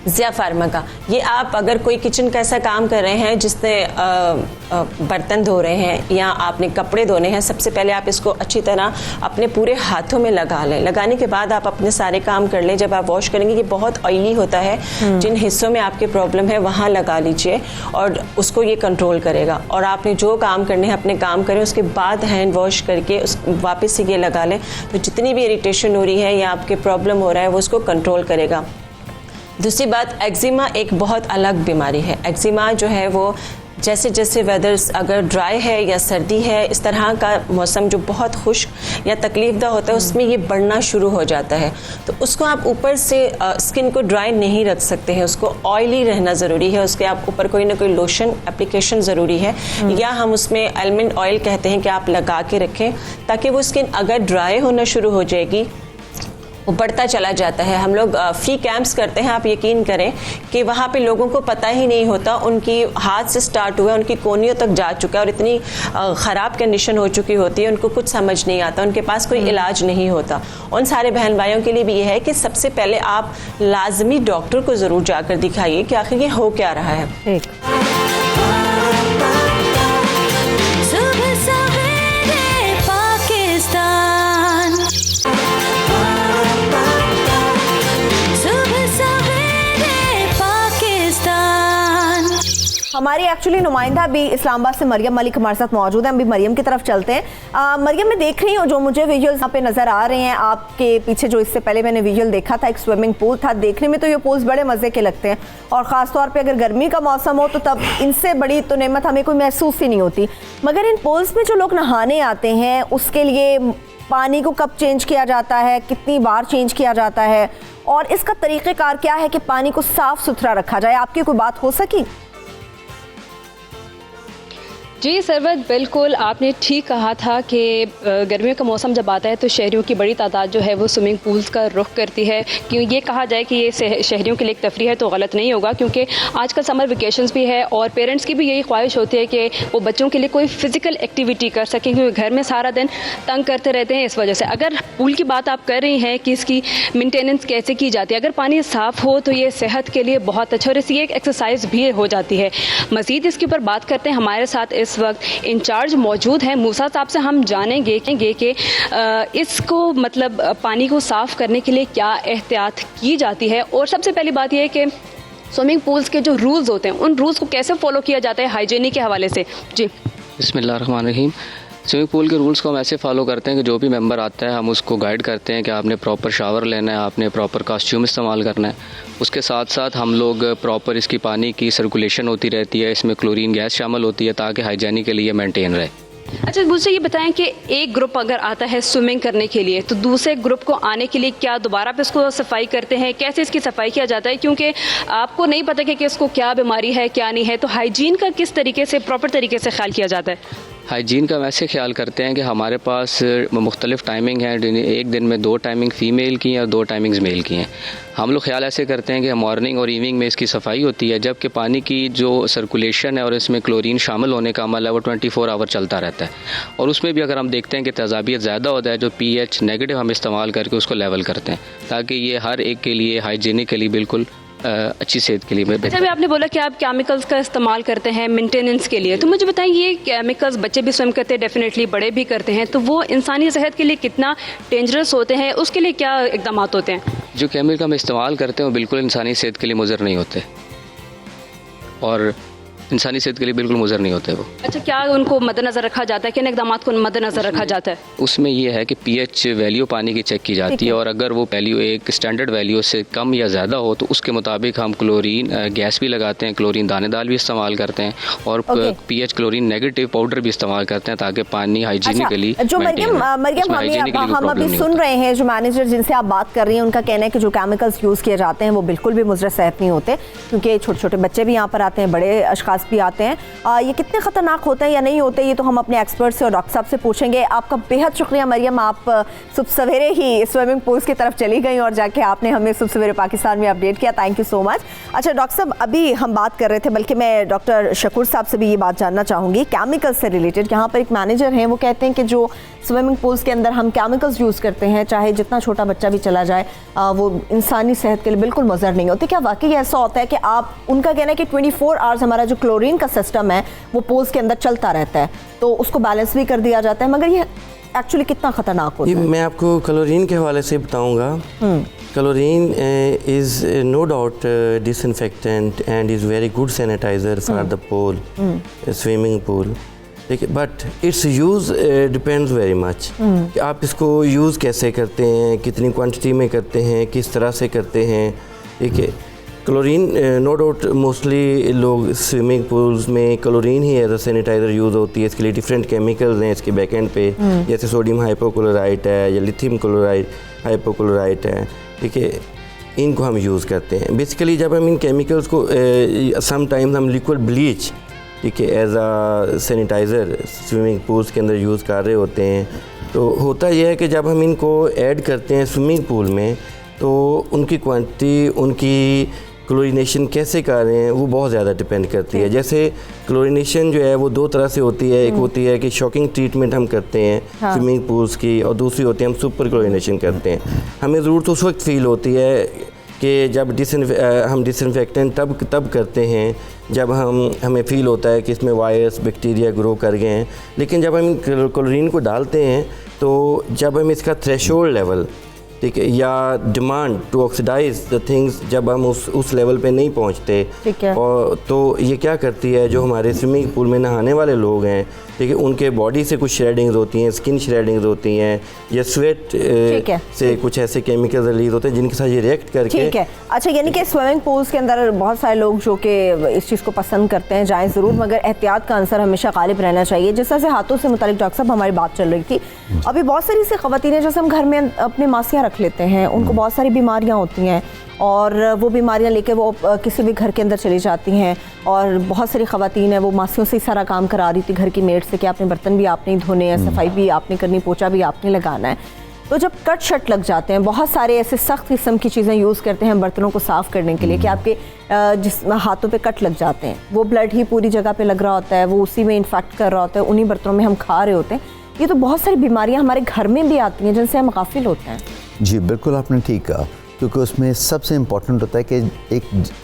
ज़िया फार्मा का। ये आप अगर कोई किचन का ऐसा काम कर रहे हैं जिससे बर्तन धो रहे हैं या आपने कपड़े धोने हैं, सबसे पहले आप इसको अच्छी तरह अपने पूरे हाथों में लगा लें। लगाने के बाद आप अपने सारे काम कर लें। जब आप वॉश करेंगे, ये बहुत ऑयली होता है, जिन हिस्सों में आपके प्रॉब्लम है वहाँ लगा लीजिए और उसको ये कंट्रोल करेगा। और आपने जो काम करने हैं अपने काम करें, उसके बाद हैंड वॉश करके वापस से ये लगा लें, तो जितनी भी इरिटेशन हो रही है या आपके प्रॉब्लम हो रहा है वो उसको कंट्रोल करेगा। दूसरी बात, एक्जिमा एक बहुत अलग बीमारी है। एक्जिमा जो है वो जैसे जैसे वेदर्स अगर ड्राई है या सर्दी है, इस तरह का मौसम जो बहुत खुश्क या तकलीफ़दा होता है, उसमें ये बढ़ना शुरू हो जाता है। तो उसको आप ऊपर से स्किन को ड्राई नहीं रख सकते हैं, उसको ऑयली रहना ज़रूरी है। उसके आप ऊपर कोई ना कोई लोशन एप्लीकेशन ज़रूरी है, या हम उसमें आलमंड ऑयल कहते हैं कि आप लगा के रखें, ताकि वो स्किन अगर ड्राई होना शुरू हो जाएगी वो बढ़ता चला जाता है। हम लोग फ्री कैंप्स करते हैं, आप यकीन करें कि वहाँ पे लोगों को पता ही नहीं होता, उनकी हाथ से स्टार्ट हुआ, उनकी कोहनियों तक जा चुका है और इतनी ख़राब कंडीशन हो चुकी होती है, उनको कुछ समझ नहीं आता, उनके पास कोई इलाज नहीं होता। उन सारे बहन भाइयों के लिए भी ये है कि सबसे पहले आप लाजमी डॉक्टर को ज़रूर जाकर दिखाइए कि आखिर ये हो क्या रहा है। हमारी एक्चुअली नुमाइंदा भी इस्लामाबाद से मरियम मलिक हमारे साथ मौजूद है। हम भी मरियम की तरफ चलते हैं। मरियम, मैं देख रही हूँ जो मुझे विजुअल्स यहाँ पे नज़र आ रहे हैं आपके पीछे, जो इससे पहले मैंने विजुअल देखा था, एक स्विमिंग पूल था। देखने में तो ये पूल्स बड़े मज़े के लगते हैं और ख़ास तौर पे अगर गर्मी का मौसम हो तो तब इनसे बड़ी तो नेमत हमें कोई महसूस ही नहीं होती। मगर इन पूल्स में जो लोग नहाने आते हैं, उसके लिए पानी को कब चेंज किया जाता है, कितनी बार चेंज किया जाता है, और इसका तरीक़ेकार क्या है कि पानी को साफ़ सुथरा रखा जाए? आपकी कोई बात हो सकी? जी सरवत, बिल्कुल आपने ठीक कहा था कि गर्मियों का मौसम जब आता है तो शहरियों की बड़ी तादाद जो है वो स्विमिंग पूल्स का रुख करती है। क्यों ये कहा जाए कि ये शहरियों के लिए एक तफरीह है तो गलत नहीं होगा, क्योंकि आजकल समर वेकेशंस भी है और पेरेंट्स की भी यही ख्वाहिश होती है कि वो बच्चों के लिए कोई फ़िज़िकल एक्टिविटी कर सकें, क्योंकि घर में सारा दिन तंग करते रहते हैं। इस वजह से अगर पूल की बात आप कर रही हैं कि इसकी मेंटेनेंस कैसे की जाती है, अगर पानी साफ़ हो तो ये सेहत के लिए बहुत अच्छा और इसकी एक एक्सरसाइज भी हो जाती है। मज़ीद इसके ऊपर बात करते हैं, हमारे साथ इस वक्त इंचार्ज मौजूद हैं। मूसा साहब से हम जानेंगे कि इसको मतलब पानी को साफ़ करने के लिए क्या एहतियात की जाती है, और सबसे पहली बात यह है कि स्विमिंग पूल्स के जो रूल्स होते हैं उन रूल्स को कैसे फॉलो किया जाता है हाइजीनिक के हवाले से। जी बिस्मिल्लाहिर्रहमानिर्रहीम। स्विमिंग पूल के रूल्स को हम ऐसे फॉलो करते हैं कि जो भी मेंबर आता है हम उसको गाइड करते हैं कि आपने प्रॉपर शावर लेना है, आपने प्रॉपर कॉस्ट्यूम इस्तेमाल करना है। उसके साथ साथ हम लोग प्रॉपर इसकी पानी की सर्कुलेशन होती रहती है, इसमें क्लोरीन गैस शामिल होती है ताकि हाइजीनिकली मेंटेन रहे। अच्छा, मुझसे ये बताएं कि एक ग्रुप अगर आता है स्विमिंग करने के लिए तो दूसरे ग्रुप को आने के लिए क्या दोबारा पे इसको सफाई करते हैं, कैसे इसकी सफाई किया जाता है, क्योंकि आपको नहीं पता कि इसको क्या बीमारी है क्या नहीं है, तो हाइजीन का किस तरीके से प्रॉपर तरीके से ख्याल किया जाता है? हाइजीन का वैसे ख्याल करते हैं कि हमारे पास मुख्तलिफ़ टाइमिंग हैं, एक दिन में 2 टाइमिंग फ़ीमेल की हैं और 2 टाइमिंग्स मेल की हैं। हम लोग ख्याल ऐसे करते हैं कि मॉर्निंग और इवनिंग में इसकी सफाई होती है, जबकि पानी की जो सर्कुलेशन है और इसमें क्लोरीन शामिल होने का अमल है वो 24 आवर चलता रहता है। और उसमें भी अगर हम देखते हैं कि तेज़ाबियत ज़्यादा होता है, जो pH नेगेटिव हम इस्तेमाल करके उसको लेवल करते हैं ताकि ये हर एक के लिए हाइजीनिकली बिल्कुल अच्छी सेहत के लिए। अच्छा, अभी आपने बोला कि आप केमिकल्स का इस्तेमाल करते हैं मेंटेनेंस के लिए, तो मुझे बताएं ये केमिकल्स बच्चे भी स्विम करते हैं, डेफिनेटली बड़े भी करते हैं, तो वो इंसानी सेहत के लिए कितना डेंजरस होते हैं, उसके लिए क्या इकदाम होते हैं? जो केमिकल हम इस्तेमाल करते हैं वो बिल्कुल इंसानी सेहत के लिए मुज़र नहीं होते, और इंसानी सेहत के लिए बिल्कुल मुज़र नहीं होते वो। अच्छा, क्या उनको मद्देनज़र रखा जाता है, किन इकदाम को मद्देनज़र रखा जाता है? उसमें ये है कि pH वैल्यू पानी की चेक की जाती है, और अगर वो वैल्यू एक स्टैंडर्ड वैल्यू से कम या ज़्यादा हो तो उसके मुताबिक हम क्लोरीन गैस भी लगाते हैं, क्लोरीन दानेदार भी इस्तेमाल करते हैं, और pH क्लोरीन नेगेटिव पाउडर भी इस्तेमाल करते हैं ताकि पानी हाइजीनिकली। जो मरियम हम अभी सुन रहे हैं, जो मैनेजर जिनसे आप बात कर रही हैं, उनका कहना है कि जो केमिकल्स यूज़ किए जाते हैं वो बिल्कुल भी मुज़र सेहत नहीं होते, क्योंकि छोटे छोटे बच्चे भी यहाँ पर आते हैं, बड़े अशखास भी आते हैं। ये कितने ख़तरनाक होते हैं या नहीं होते, ये तो हम अपने एक्सपर्ट से और डॉक्टर साहब से पूछेंगे। आपका बेहद शुक्रिया मरियम, आप सुबह सवेरे ही स्विमिंग पूल्स की तरफ चली गई और जाके आपने हमें सुबह सवेरे पाकिस्तान में अपडेट किया। Thank you so much. अच्छा डॉक्टर साहब, अभी हम बात कर रहे थे, बल्कि मैं डॉक्टर शकूर साहब से भी ये बात जानना चाहूँगी केमिकल से रिलेटेड। यहाँ पर एक मैनेजर हैं, वो कहते हैं कि जो स्विमिंग पूल्स के अंदर हम केमिकल्स यूज़ करते हैं, चाहे जितना छोटा बच्चा भी चला जाए, वो इंसानी सेहत के लिए बिल्कुल मुज़र नहीं होते। क्या वाकई ऐसा होता है कि आप, उनका कहना है कि 24 आवर्स हमारा जो क्लोरीन का सिस्टम है वो पूल्स के अंदर चलता रहता है, तो उसको बैलेंस भी कर दिया जाता है, मगर ये एक्चुअली कितना ख़तरनाक होता है? मैं आपको क्लोरीन के हवाले से बताऊँगा। Chlorine is no doubt disinfectant and is very good sanitizer for the pool, swimming pool, ठीक है, but its use depends very much कि आप इसको यूज़ कैसे करते हैं, कितनी क्वांटिटी में करते हैं, किस तरह से करते हैं, ठीक है। क्लोरीन नो डाउट मोस्टली लोग स्विमिंग पूल्स में क्लोरीन ही एज अ सैनिटाइज़र यूज़ होती है। इसके लिए डिफरेंट केमिकल्स हैं इसके बैक एंड पे, जैसे सोडियम हाइपोक्लोराइट है या लिथियम क्लोराइड हाइपोक्लोराइट है, ठीक है, इनको हम यूज़ करते हैं। बेसिकली जब हम इन केमिकल्स को समटाइम्स हम लिक्विड ब्लीच, ठीक है, एज आ सैनिटाइज़र स्विमिंग पूल्स के अंदर यूज़ कर रहे होते हैं, तो होता यह है कि जब हम इनको ऐड करते हैं स्विमिंग पूल में तो उनकी क्वांटिटी, उनकी क्लोरीनेशन कैसे कर रहे हैं वो बहुत ज़्यादा डिपेंड करती है। जैसे क्लोरीनेशन जो है वो 2 तरह से होती है, एक होती है कि शॉकिंग ट्रीटमेंट हम करते हैं स्विमिंग पूल्स की, और दूसरी होती है हम सुपर क्लोरीनेशन करते हैं। हमें ज़रूरत उस वक्त फ़ील होती है कि जब हम डिसइंफेक्टेंट तब करते हैं जब हमें फ़ील होता है कि इसमें वायरस बैक्टीरिया ग्रो कर गए हैं। लेकिन जब हम क्लोरीन को डालते हैं तो जब हम इसका थ्रेशोल्ड लेवल, ठीक है, या demand to oxidize the things, जब हम उस लेवल पे नहीं पहुंचते, ठीक है, और तो ये क्या करती है, जो हमारे स्विमिंग पूल में नहाने वाले लोग हैं, ठीक है, उनके बॉडी से कुछ श्रेडिंग्स होती हैं, स्किन श्रेडिंग्स होती हैं, या स्वेट से कुछ ऐसे केमिकल रिलीज होते हैं जिनके साथ ये रिएक्ट करके, ठीक है। अच्छा, यानी कि स्विमिंग पूल्स के अंदर बहुत सारे लोग जो कि इस चीज़ को पसंद करते हैं, जाएँ ज़रूर, मगर एहतियात का अंसर हमेशा गालिब रहना चाहिए। जिस तरह से हाथों से मुतालिक डॉक्टर साहब हमारी बात चल रही थी, अभी बहुत सारी ऐसी ख़वातीन हैं जैसे हम घर में अपनी मासियाँ रख लेते हैं, उनको बहुत सारी बीमारियाँ होती हैं, और वो बीमारियां लेके वो किसी भी घर के अंदर चली जाती हैं। और बहुत सारी ख़वातीन हैं वो मासियों से ही सारा काम करा रही थी घर की मेड से कि आपने बर्तन भी आपने ही धोने हैं, सफाई भी आपने करनी, पोछा भी आपने लगाना है। तो जब कट शट लग जाते हैं, बहुत सारे ऐसे सख्त किस्म की चीज़ें यूज़ करते हैं बर्तनों को साफ़ करने के लिए कि आपके जिस हाथों पे कट लग जाते हैं, वो ब्लड ही पूरी जगह पे लग रहा होता है, वो उसी में इन्फेक्ट कर रहा होता है, उन्हीं बर्तनों में हम खा रहे होते हैं। ये तो बहुत सारी बीमारियां हमारे घर में भी आती हैं जिनसे हम गाफिल होते हैं। जी बिल्कुल, आपने ठीक कहा, क्योंकि उसमें सबसे इम्पॉर्टेंट होता है कि एक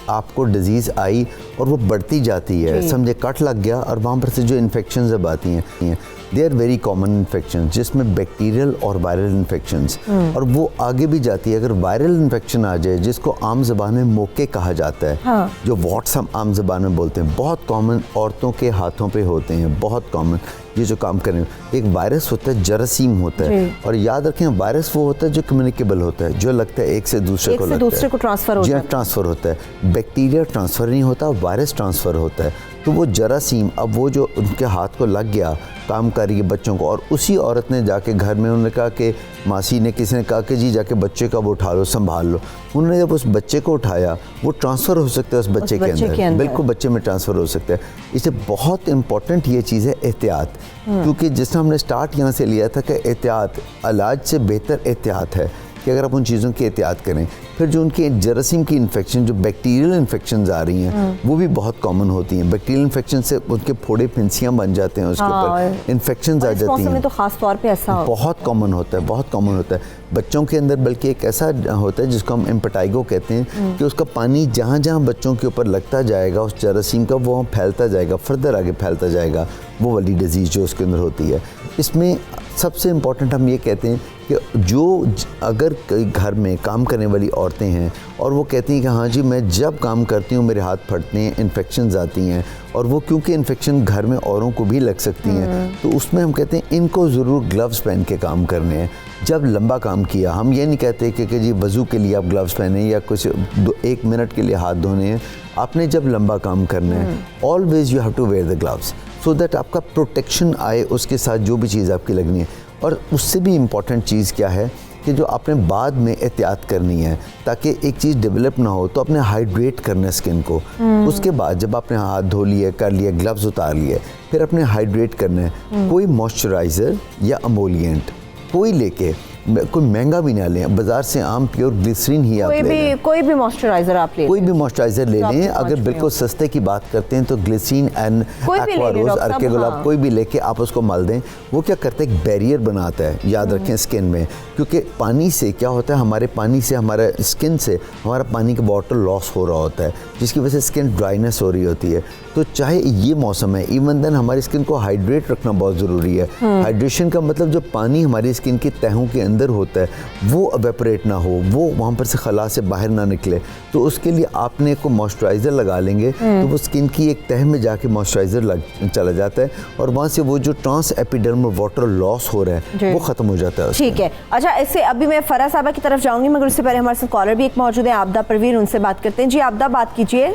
आपको डिज़ीज़ आई और वो बढ़ती जाती है, समझे कट लग गया और वहाँ पर से जो इन्फेक्शंस अब आती हैं they are very common infection, जिसमें बैक्टीरियल और वायरल इन्फेक्शंस, और वो आगे भी जाती है। अगर वायरल इन्फेक्शन आ जाए, जिसको आम ज़बान में मोके कहा जाता है, जो वॉट्स हम आम ज़बान में बोलते हैं, बहुत कॉमन औरतों के हाथों पे होते हैं, बहुत कॉमन ये जो काम करें। एक वायरस होता है, जरासीम होता है, और याद रखें वायरस वो होता है जो कम्युनिकेबल होता है, जो लगता है एक से दूसरे को ट्रांसफर होता है। ट्रांसफ़र होता है। बैक्टीरिया ट्रांसफ़र नहीं होता, वायरस ट्रांसफ़र होता है। तो वो जरासीम अब वो जो उनके हाथ को लग गया, काम कर रही है बच्चों को, और उसी औरत ने जाके घर में उन्होंने कहा कि मासी ने, किसी ने कहा कि जी जाके बच्चे का वो उठा लो, संभाल लो। उन्होंने जब उस बच्चे को उठाया, वो ट्रांसफ़र हो सकता है उस बच्चे के अंदर, बिल्कुल बच्चे में ट्रांसफ़र हो सकता है। इससे बहुत इंपॉर्टेंट ये चीज़ है एहतियात, क्योंकि जिस हमने स्टार्ट यहाँ से लिया था कि एहतियात इलाज से बेहतर एहतियात है, कि अगर आप उन चीज़ों की एहतियात करें। फिर जो उनके जरासीम की इन्फेक्शन, जो बैक्टीरियल इन्फेक्शंस आ रही हैं, वो भी बहुत कॉमन होती हैं। बैक्टीरियल इन्फेक्शन से उनके फोड़े फिंसियाँ बन जाते हैं, उसके ऊपर इन्फेक्शंस आ जाती हैं। तो खास तौर पे ऐसा बहुत कॉमन होता है, बहुत कॉमन होता है बच्चों के अंदर। बल्कि एक ऐसा होता है जिसको हम इम्पेटाइगो कहते हैं, कि उसका पानी जहाँ जहाँ बच्चों के ऊपर लगता जाएगा उस जरासीम का, वो फैलता जाएगा, फर्दर आगे फैलता जाएगा, वो वाली डिजीज़ जो उसके अंदर होती है। इसमें सबसे इम्पॉर्टेंट हम ये कहते हैं कि जो अगर कई घर में काम करने वाली औरतें हैं और वो कहती हैं कि हाँ जी मैं जब काम करती हूँ मेरे हाथ फटते हैं, इन्फेक्शंस आती हैं, और वो क्योंकि इन्फेक्शन घर में औरों को भी लग सकती हैं, तो उसमें हम कहते हैं इनको ज़रूर ग्लव्स पहन के काम करने हैं। जब लंबा काम किया, हम ये नहीं कहते कि जी वज़ू के लिए आप ग्लव्स पहने या कुछ 1 मिनट के लिए हाथ धोने हैं। आपने जब लंबा काम करना है, always you have to wear the gloves, so that आपका प्रोटेक्शन आए उसके साथ जो भी चीज़ आपकी लगनी है। और उससे भी इम्पॉर्टेंट चीज़ क्या है कि जो आपने बाद में एहतियात करनी है, ताकि एक चीज़ डेवलप ना हो, तो आपने हाइड्रेट करना है स्किन को। उसके बाद जब आपने हाथ धो लिए, कर लिए, ग्लव्स उतार लिए, फिर आपने हाइड्रेट करना है। कोई मॉइस्चराइज़र या अमोलिएंट कोई लेके, कोई महंगा भी ना लें, बाजार से आम प्योर ग्लिसरीन ही आप लें। कोई भी मॉइस्चराइजर आप ले, कोई भी मॉइस्चराइजर ले लें। अगर बिल्कुल सस्ते की बात करते हैं तो ग्लिसरीन एंड एक्वा रोज, अर्के गुलाब, कोई भी लेके आप उसको मल दें। वो क्या करता है, एक बैरियर बनाता है, याद रखें स्किन में, क्योंकि पानी से क्या होता है, हमारे पानी से, हमारे स्किन से हमारा पानी का वाटर लॉस हो रहा होता है, जिसकी वजह से स्किन ड्राइनेस हो रही होती है। तो चाहे ये मौसम है, इवन देन हमारी स्किन को हाइड्रेट रखना बहुत ज़रूरी है। हाइड्रेशन का मतलब जो पानी हमारी स्किन की तहों के अंदर होता है वो एवेपोरेट ना हो, वो वहाँ पर से खला से बाहर ना निकले। तो उसके लिए आपने को मॉइस्चराइज़र लगा लेंगे, तो वो स्किन की एक तह में जाके मॉइस्चराइज़र चला जाता है, और वहाँ से वो जो ट्रांस एपिडर्मल वाटर लॉस हो रहा है वो ख़त्म हो जाता है। ठीक है, अच्छा इससे अभी मैं फरा साहबा की तरफ जाऊँगी, मगर उससे पहले हमारे साथ कॉलर भी एक मौजूद है, आबदा परवीन, उनसे बात करते हैं। जी आबदा, बात कीजिए।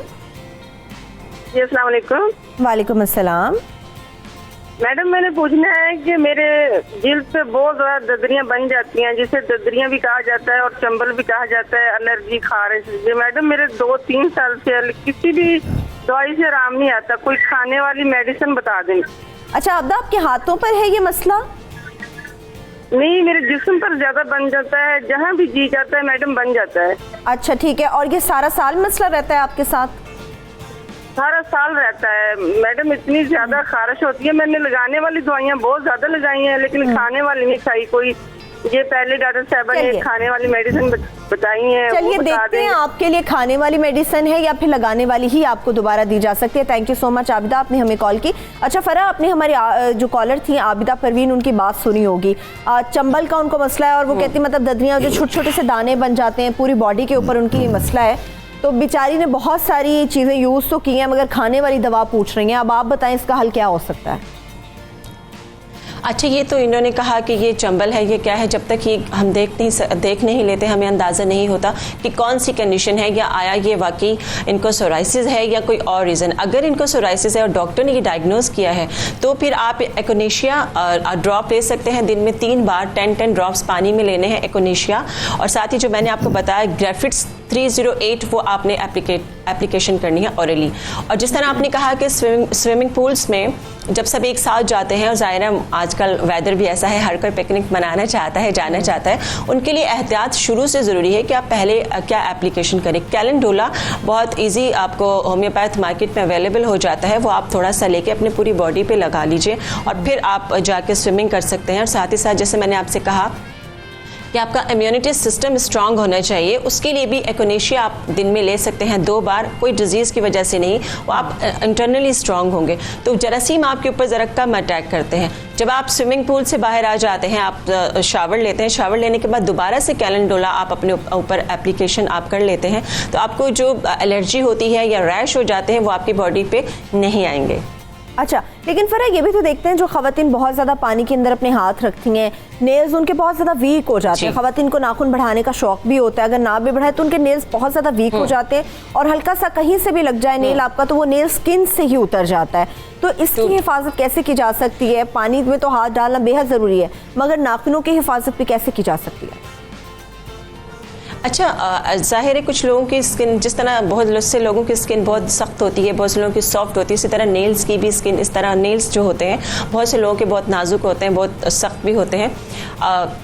जी अस्सलाम वालेकुम। वालेकुम अस्सलाम। मैडम मैंने पूछना है कि मेरे जिल्द पे बहुत ज़्यादा ददरियाँ बन जाती हैं, जिसे ददरियाँ भी कहा जाता है और चंबल भी कहा जाता है, एलर्जी, खारिश। जी मैडम मेरे 2-3 साल से किसी भी दवाई से आराम नहीं आता, कोई खाने वाली मेडिसिन बता दें। अच्छा आबदा, आपके हाथों पर है ये मसला? नहीं, मेरे जिस्म पर ज्यादा बन जाता है, जहाँ भी जी जाता है मैडम बन जाता है। अच्छा ठीक है, और ये सारा साल मसला रहता है आपके साथ? सारा साल रहता है मैडम, इतनी ज्यादा खारिश होती है। मैंने लगाने वाली दवाइयाँ बहुत ज्यादा लगाई हैं, लेकिन खाने वाली नहीं खाई कोई। ये पहले डॉक्टर साहब ने खाने वाली मेडिसिन बताई है। चलिए देखते हैं आपके लिए खाने वाली मेडिसिन है या फिर लगाने वाली ही आपको दोबारा दी जा सकती है। Thank you so much Abida, आपने हमें कॉल की। अच्छा फरा, आपने हमारी जो कॉलर थी आबिदा परवीन, उनकी बात सुनी होगी। चंबल का उनको मसला है, और वो कहती मतलब ददरियाँ जो छोटे छोटे से दाने बन जाते हैं पूरी बॉडी के ऊपर, उनकी मसला है। तो बेचारी ने बहुत सारी चीज़ें यूज़ तो की हैं, मगर खाने वाली दवा पूछ रही हैं। अब आप बताएं इसका हल क्या हो सकता है? अच्छा, ये तो इन्होंने कहा कि ये चंबल है, ये क्या है, जब तक ये हम देख नहीं लेते हमें अंदाज़ा नहीं होता कि कौन सी कंडीशन है, या आया ये वाकई इनको सोराइसिस है या कोई और रीज़न। अगर इनको सोराइसिस है और डॉक्टर ने ये डायग्नोज किया है, तो फिर आप एकोनेशिया ड्रॉप ले सकते हैं, दिन में 3 बार 10-10 ड्रॉप्स पानी में लेने हैं एकोनेशिया। और साथ ही जो मैंने आपको बताया ग्रेफिट्स 308 वो आपने एप्लीकेशन करनी है ऑरली। और जिस तरह आपने कहा कि स्विमिंग पूल्स में जब सब एक साथ जाते हैं, और ज़ाहिर है आजकल वेदर भी ऐसा है, हर कोई पिकनिक मनाना चाहता है, जाना चाहता है, उनके लिए एहतियात शुरू से ज़रूरी है कि आप पहले क्या एप्लीकेशन करें। कैलेंडोला बहुत इजी आपको होम्योपैथ मार्केट में अवेलेबल हो जाता है, वो आप थोड़ा सा लेके अपनी पूरी बॉडी पे लगा लीजिए और फिर आप जाके स्विमिंग कर सकते हैं। और साथ ही साथ जैसे मैंने आपसे कहा कि आपका इम्यूनिटी सिस्टम स्ट्रांग होना चाहिए, उसके लिए भी एक्योनेशिया आप दिन में ले सकते हैं 2 बार, कोई डिजीज़ की वजह से नहीं, वो आप इंटरनली स्ट्रांग होंगे। तो जरासीम आपके ऊपर ज़रा कम अटैक करते हैं। जब आप स्विमिंग पूल से बाहर आ जाते हैं, आप शावर लेते हैं, शावर लेने के बाद दोबारा से कैलेंडोला आप अपने ऊपर एप्लीकेशन आप कर लेते हैं, तो आपको जो एलर्जी होती है या रैश हो जाते हैं वो आपकी बॉडी पे नहीं आएंगे। अच्छा, लेकिन फ़र्क ये भी तो देखते हैं जो ख़वातीन बहुत ज़्यादा पानी के अंदर अपने हाथ रखती हैं, नेल्स उनके बहुत ज़्यादा वीक हो जाते हैं। ख़वातीन को नाखून बढ़ाने का शौक भी होता है, अगर ना भी बढ़ाए तो उनके नेल्स बहुत ज़्यादा वीक हो जाते हैं, और हल्का सा कहीं से भी लग जाए नेल आपका तो वो नेल स्किन से ही उतर जाता है। तो इसकी हिफाजत कैसे की जा सकती है? पानी में तो हाथ डालना बेहद ज़रूरी है, मगर नाखूनों की हिफाजत भी कैसे की जा सकती है? अच्छा, ज़ाहिर है कुछ लोगों की स्किन, जिस तरह बहुत से लोगों की स्किन बहुत सख्त होती है, बहुत से लोगों की सॉफ्ट होती है, इसी तरह नेल्स की भी स्किन इस तरह, नेल्स जो होते हैं बहुत से लोगों के बहुत नाजुक होते हैं, बहुत सख्त भी होते हैं।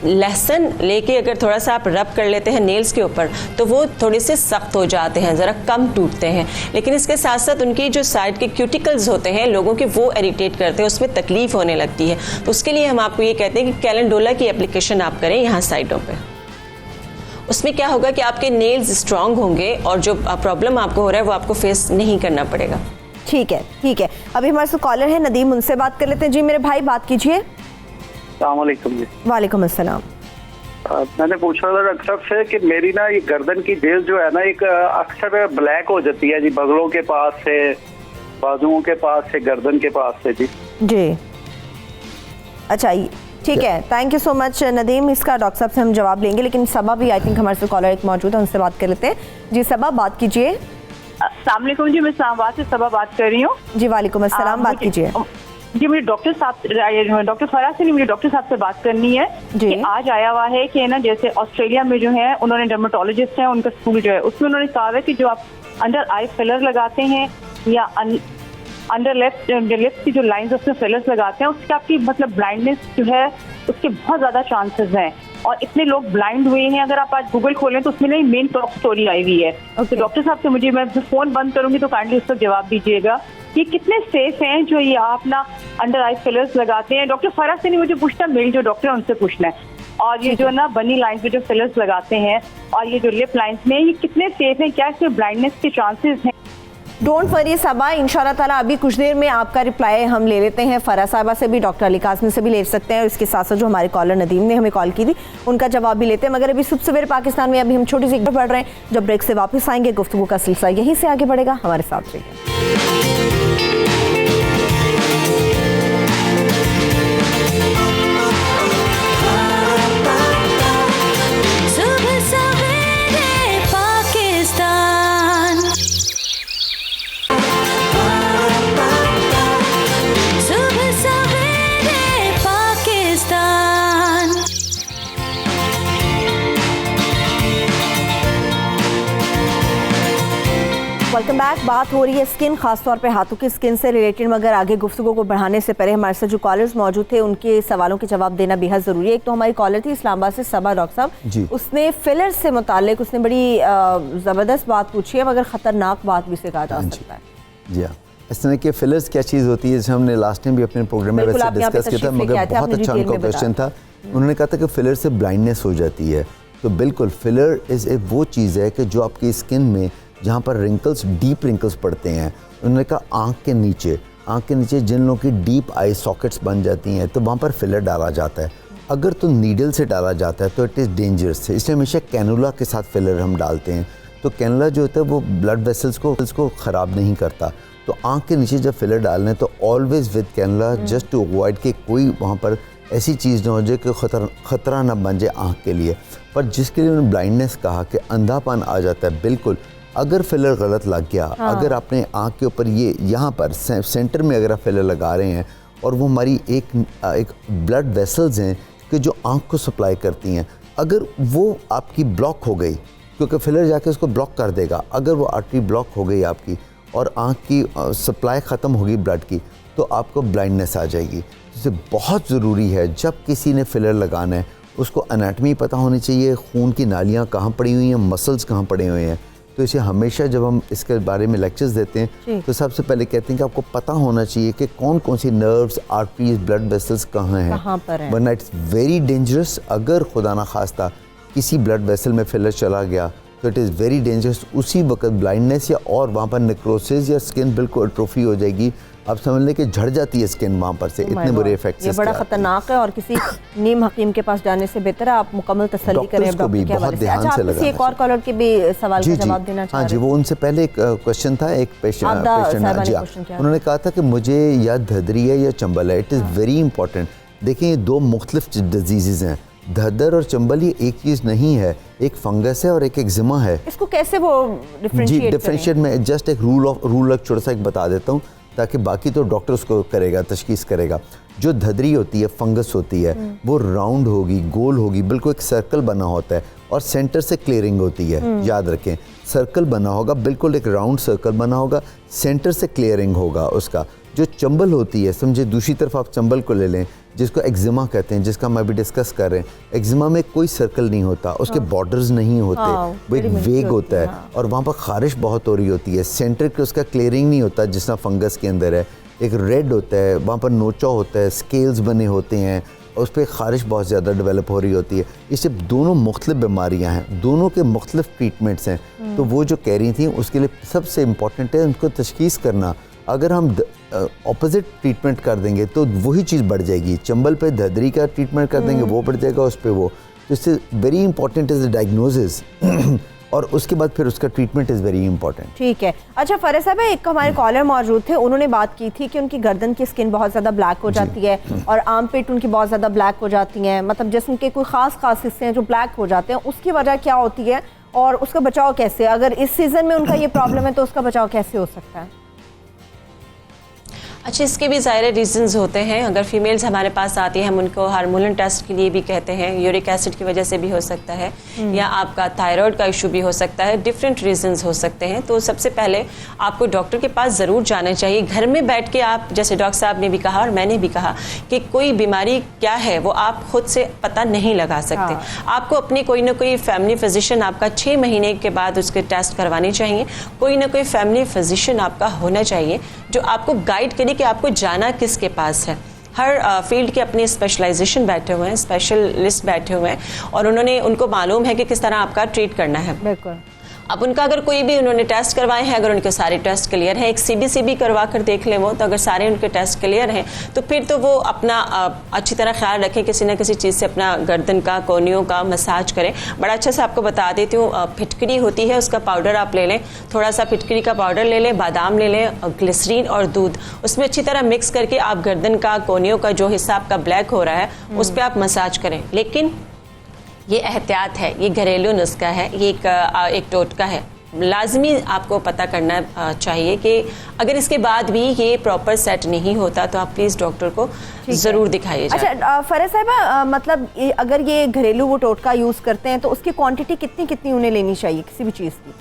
लहसुन लेके अगर थोड़ा सा आप रब कर लेते हैं नेल्स के ऊपर तो वो थोड़े से सख्त हो जाते हैं, ज़रा कम टूटते हैं। लेकिन इसके साथ साथ उनकी जो साइड के क्यूटिकल्स होते हैं लोगों के, वो इरिटेट करते हैं, उसमें तकलीफ होने लगती है। तो उसके लिए हम आपको ये कहते हैं कि कैलेंडोला की एप्लीकेशन आप करें यहाँ साइडों पर। उसमें क्या होगा कि आपके नेल्स स्ट्रांग होंगे और जो प्रॉब्लम आपको हो रहा है वो आपको फेस नहीं करना पड़ेगा। ठीक है, ठीक है। अभी हमारे साथ कॉलर है नदीम, उनसे बात कर लेते हैं। जी मेरे भाई, बात कीजिए। अस्सलाम वालेकुम जी। वालेकुम अस्सलाम। मैंने पूछा था डॉक्टर साहब से कि मेरी ना ये गर्दन की जेल जो है ना एक अक्सर ब्लैक हो जाती है जी, बगलों के पास से, बाजुओं के पास से, गर्दन के पास से जी। जी अच्छा, ठीक है, thank you so much Nadeem. इसका डॉक्टर साहब से हम जवाब लेंगे, लेकिन सबा भी आई थिंक हमारे साथ कॉलर एक मौजूद है, उनसे बात कर लेते हैं। जी सबा, बात कीजिए। अस्सलाम वालेकुम जी, मैं इस्लामाबाद से सबा बात कर रही हूँ। जी वालेकुम अस्सलाम, बात कीजिए। जी मुझे डॉक्टर साहब, डॉक्टर फराज से नहीं, मुझे डॉक्टर साहब से बात करनी है कि आज आया हुआ है कि ना, जैसे ऑस्ट्रेलिया में जो है उन्होंने डर्मेटोलॉजिस्ट हैं, उनका स्कूल जो है उसमें उन्होंने कहा है कि जो आप अंडर आई फिलर लगाते हैं या अंडर लिप्स की जो लाइंस उसमें फिलर्स लगाते हैं, उससे आपकी मतलब ब्लाइंडनेस जो है उसके बहुत ज़्यादा चांसेस हैं, और इतने लोग ब्लाइंड हुए हैं। अगर आप आज गूगल खोलें तो उसमें नहीं मेन टॉप स्टोरी आई हुई है। तो डॉक्टर साहब से मुझे, मैं फ़ोन बंद करूंगी तो काइंडली उस पर जवाब दीजिएगा, ये कितने सेफ हैं जो ये आप ना अंडर आई फिलर्स लगाते हैं। डॉक्टर फराज से नहीं मुझे पूछना, मेरी जो डॉक्टर है उनसे पूछना है। और ये जो ना बनी लाइंस में जो फिलर्स लगाते हैं और ये जो लिप लाइंस में, ये कितने सेफ हैं, क्या इसमें ब्लाइंडनेस के चांसेस हैं? डोंट वरी सबा, इंशाल्लाह ताला अभी कुछ देर में आपका रिप्लाई हम ले लेते हैं। फरा साहबा से भी, डॉक्टर अली कासमी से भी ले सकते हैं, और इसके साथ साथ जो हमारे कॉलर नदीम ने हमें कॉल की थी उनका जवाब भी लेते हैं। मगर अभी सुबह सवेरे पाकिस्तान में अभी हम छोटी सी बढ़ रहे हैं, जब ब्रेक से वापस आएंगे गुफ्तगू का सिलसिला यहीं से आगे बढ़ेगा। हमारे साथ रहिए। Welcome back. बात हो रही है स्किन, खासतौर पे हाथों की स्किन से रिलेटेड, मगर आगे गुफ्तगू को बढ़ाने से पहले हमारे साथ जो कॉलर्स मौजूद थे उनके सवालों के जवाब देना बेहद ज़रूरी है। एक तो हमारी कॉलर थी इस्लामाबाद से सबा, डॉक्टर साहब, उसने फिलर से मुतालिक उसने बड़ी ज़बरदस्त बात पूछी है, मगर ख़तरनाक बात भी से कहा जा सकता है। जी हाँ, इस तरह के फिलर्स क्या चीज़ होती है, जैसे हमने लास्ट टाइम भी अपने प्रोग्राम में वैसे डिस्कस किया था, मगर बहुत अच्छा उनका क्वेश्चन था। उन्होंने कहा था कि फिलर से ब्लाइंडनेस हो जाती है। तो बिल्कुल, फिलर इज़ ए वो चीज़ है कि जो आपकी स्किन में जहाँ पर रिंकल्स, डीप रिंकल्स पड़ते हैं, उन्होंने कहा आँख के नीचे जिन लोगों की डीप आई सॉकेट्स बन जाती हैं तो वहाँ पर फिलर डाला जाता है। अगर तो नीडल से डाला जाता है तो इट इज़ डेंजरस, इसलिए हमेशा कैनुला के साथ फिलर हम डालते हैं। तो कैनुला जो होता है वो ब्लड वेसल्स को ख़राब नहीं करता। तो आँख के नीचे जब फिलर डालना है तो always with cannula, just to avoid कि कोई वहाँ पर ऐसी चीज़ ना हो जाए कि ख़तरा ना बन जाए आँख के लिए। पर जिसके लिए उन्होंने ब्लाइंडनेस कहा कि अंधापन आ जाता है, बिल्कुल अगर फिलर गलत लग गया, अगर आपने आँख के ऊपर ये यहाँ पर सेंटर में अगर आप फिलर लगा रहे हैं और वो हमारी एक ब्लड वेसल्स हैं कि जो आँख को सप्लाई करती हैं, अगर वो आपकी ब्लॉक हो गई क्योंकि फिलर जाके उसको ब्लॉक कर देगा। अगर वो आर्टरी ब्लॉक हो गई आपकी और आँख की सप्लाई ख़त्म होगी ब्लड की, तो आपको ब्लाइंडनेस आ जाएगी। इससे बहुत ज़रूरी है जब किसी ने फिलर लगाना है उसको एनाटमी पता होनी चाहिए, खून की नालियाँ कहाँ पड़ी हुई हैं, मसल्स कहाँ पड़े हुए हैं। तो इसे हमेशा जब हम इसके बारे में लेक्चर्स देते हैं तो सबसे पहले कहते हैं कि आपको पता होना चाहिए कि कौन कौन सी नर्व्स, आर्टरीज, ब्लड वेसल्स कहाँ हैं, वरना इट्स वेरी डेंजरस। अगर खुदा ना खास्ता किसी ब्लड वेसल में फिलर चला गया तो इट इज़ वेरी डेंजरस। उसी वक्त ब्लाइंडनेस या और वहाँ पर नेक्रोसिस या स्किन बिल्कुल एट्रोफी हो जाएगी। आप समझ लें कि झड़ जाती है स्किन वहाँ पर से, इतने बुरे इफेक्ट्स ये बड़ा खतरनाक है और किसी नीम हकीम के पास जाने से बेहतर है आप मुकम्मल तसल्ली करें डॉक्टर्स को भी बहुत ध्यान से लगाना। एक और कॉलर के भी सवाल का जवाब देना चाह हाँ जी, वो उनसे पहले एक क्वेश्चन था, एक पेशेंट उन्होंने कहा था कि मुझे या धदरी है या चंबल है। It is very important. देखिए ये दो मुख्तलिफ डिजीज़ हैं, धदर और चंबल ये एक चीज़ नहीं है, एक फंगस है और एक एक्जिमा है। इसको कैसे वो डिफरेंशिएट में जस्ट एक रूल छोटा सा एक बता देता हूँ ताकि बाकी तो डॉक्टर उसको करेगा, तशखीस करेगा। जो धदरी होती है, फंगस होती है, वो राउंड होगी, गोल होगी, बिल्कुल एक सर्कल बना होता है और सेंटर से क्लियरिंग होती है। याद रखें, सर्कल बना होगा, बिल्कुल एक राउंड सर्कल बना होगा, सेंटर से क्लियरिंग होगा उसका। जो चंबल होती है, समझे दूसरी तरफ आप चंबल को ले लें जिसको एक्जिमा कहते हैं, जिसका हम अभी डिस्कस कर रहे हैं। एक्जिमा में कोई सर्कल नहीं होता, उसके बॉर्डर्स नहीं होते, वो एक वेग होता है और वहाँ पर खारिश बहुत हो रही होती है। सेंटर के उसका क्लियरिंग नहीं होता जिसना फंगस के अंदर है। एक रेड होता है, वहाँ पर नोचा होता है, स्केल्स बने होते हैं, उस पर खारिश बहुत ज़्यादा डेवलप हो रही होती है। इससे दोनों मुख्तलिफ बीमारियाँ हैं, दोनों के मुख्तलिफ ट्रीटमेंट्स हैं। तो वो जो कह रही थी उसके लिए सबसे इम्पॉर्टेंट है उनको तशखीस करना। अगर हम ऑपोजिट ट्रीटमेंट कर देंगे तो वही चीज़ बढ़ जाएगी। चंबल पे धदरी का ट्रीटमेंट कर देंगे वो बढ़ जाएगा उस पर वो। तो इससे very important is the diagnosis और उसके बाद फिर उसका ट्रीटमेंट इज़ वेरी इंपॉर्टेंट। ठीक है। अच्छा फरेज साहब, एक हमारे कॉलर मौजूद थे, उन्होंने बात की थी कि उनकी गर्दन की स्किन बहुत ज़्यादा ब्लैक हो जाती है और आर्म पिट उनकी बहुत ज़्यादा ब्लैक हो जाती हैं, मतलब जिस्म के कोई ख़ास हिस्से हैं जो ब्लैक हो जाते हैं, उसकी वजह क्या होती है और उसका बचाव कैसे? अगर इस सीज़न में उनका ये प्रॉब्लम है तो उसका बचाव कैसे हो सकता है? अच्छा, इसके भी ज़ाहिर रीजंस होते हैं। अगर फीमेल्स हमारे पास आती हैं, हम उनको हार्मोनल टेस्ट के लिए भी कहते हैं, यूरिक एसिड की वजह से भी हो सकता है या आपका थायराइड का इशू भी हो सकता है, डिफरेंट रीजंस हो सकते हैं। तो सबसे पहले आपको डॉक्टर के पास ज़रूर जाना चाहिए। घर में बैठ के आप, जैसे डॉक्टर साहब ने भी कहा और मैंने भी कहा कि कोई बीमारी क्या है वो आप खुद से पता नहीं लगा सकते। आपको अपनी कोई ना कोई फैमिली फिजिशियन आपका 6 महीने के बाद उसके टेस्ट करवाने चाहिए। कोई ना कोई फैमिली फिजिशियन आपका होना चाहिए जो आपको गाइड करे कि आपको जाना किसके पास है। हर फील्ड के अपने स्पेशलाइजेशन बैठे हुए हैं, स्पेशलिस्ट बैठे हुए हैं और उनको मालूम है कि किस तरह आपका ट्रीट करना है। बिल्कुल। अब उनका अगर कोई भी उन्होंने टेस्ट करवाए हैं, अगर उनके सारे टेस्ट क्लियर हैं, एक CBC करवा कर देख लें वो, तो अगर सारे उनके टेस्ट क्लियर हैं तो फिर तो वो अपना अच्छी तरह ख्याल रखें, किसी न किसी चीज़ से अपना गर्दन का, कोहनियों का मसाज करें। बड़ा अच्छा से आपको बता देती हूँ, फिटकरी होती है, उसका पाउडर आप ले लें, थोड़ा सा फिटकरी का पाउडर ले लें, बादाम ले लें, ग्लिसरीन और दूध, उसमें अच्छी तरह मिक्स करके आप गर्दन का, कोहनियों का जो हिस्सा आपका ब्लैक हो रहा है उस पर आप मसाज करें। लेकिन ये एहतियात है, ये घरेलू नुस्खा है, ये एक टोटका है। लाजमी आपको पता करना चाहिए कि अगर इसके बाद भी ये प्रॉपर सेट नहीं होता तो आप प्लीज़ डॉक्टर को ज़रूर दिखाइए। अच्छा फरेज साहब, मतलब अगर ये घरेलू वो टोटका यूज़ करते हैं तो उसकी क्वांटिटी कितनी उन्हें लेनी चाहिए किसी भी चीज़ की?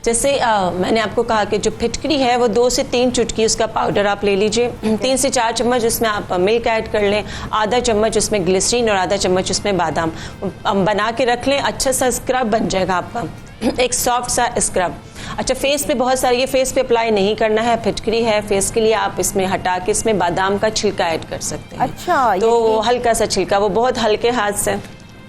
जैसे मैंने आपको कहा कि जो फिटकरी है वो 2 से 3 चुटकी उसका पाउडर आप ले लीजिए, 3 से 4 चम्मच उसमें आप मिल्क ऐड कर लें, आधा चम्मच उसमें ग्लिसरीन और आधा चम्मच उसमें बादाम बना के रख लें। अच्छा सा स्क्रब बन जाएगा आपका, एक सॉफ्ट सा स्क्रब। अच्छा, फेस पे बहुत सारी, ये फेस पे अप्लाई नहीं करना है, फिटकरी है फेस के लिए, आप इसमें हटा के इसमें बादाम का छिलका ऐड कर सकते हैं। अच्छा, तो हल्का सा छिलका, वो बहुत हल्के हाथ से।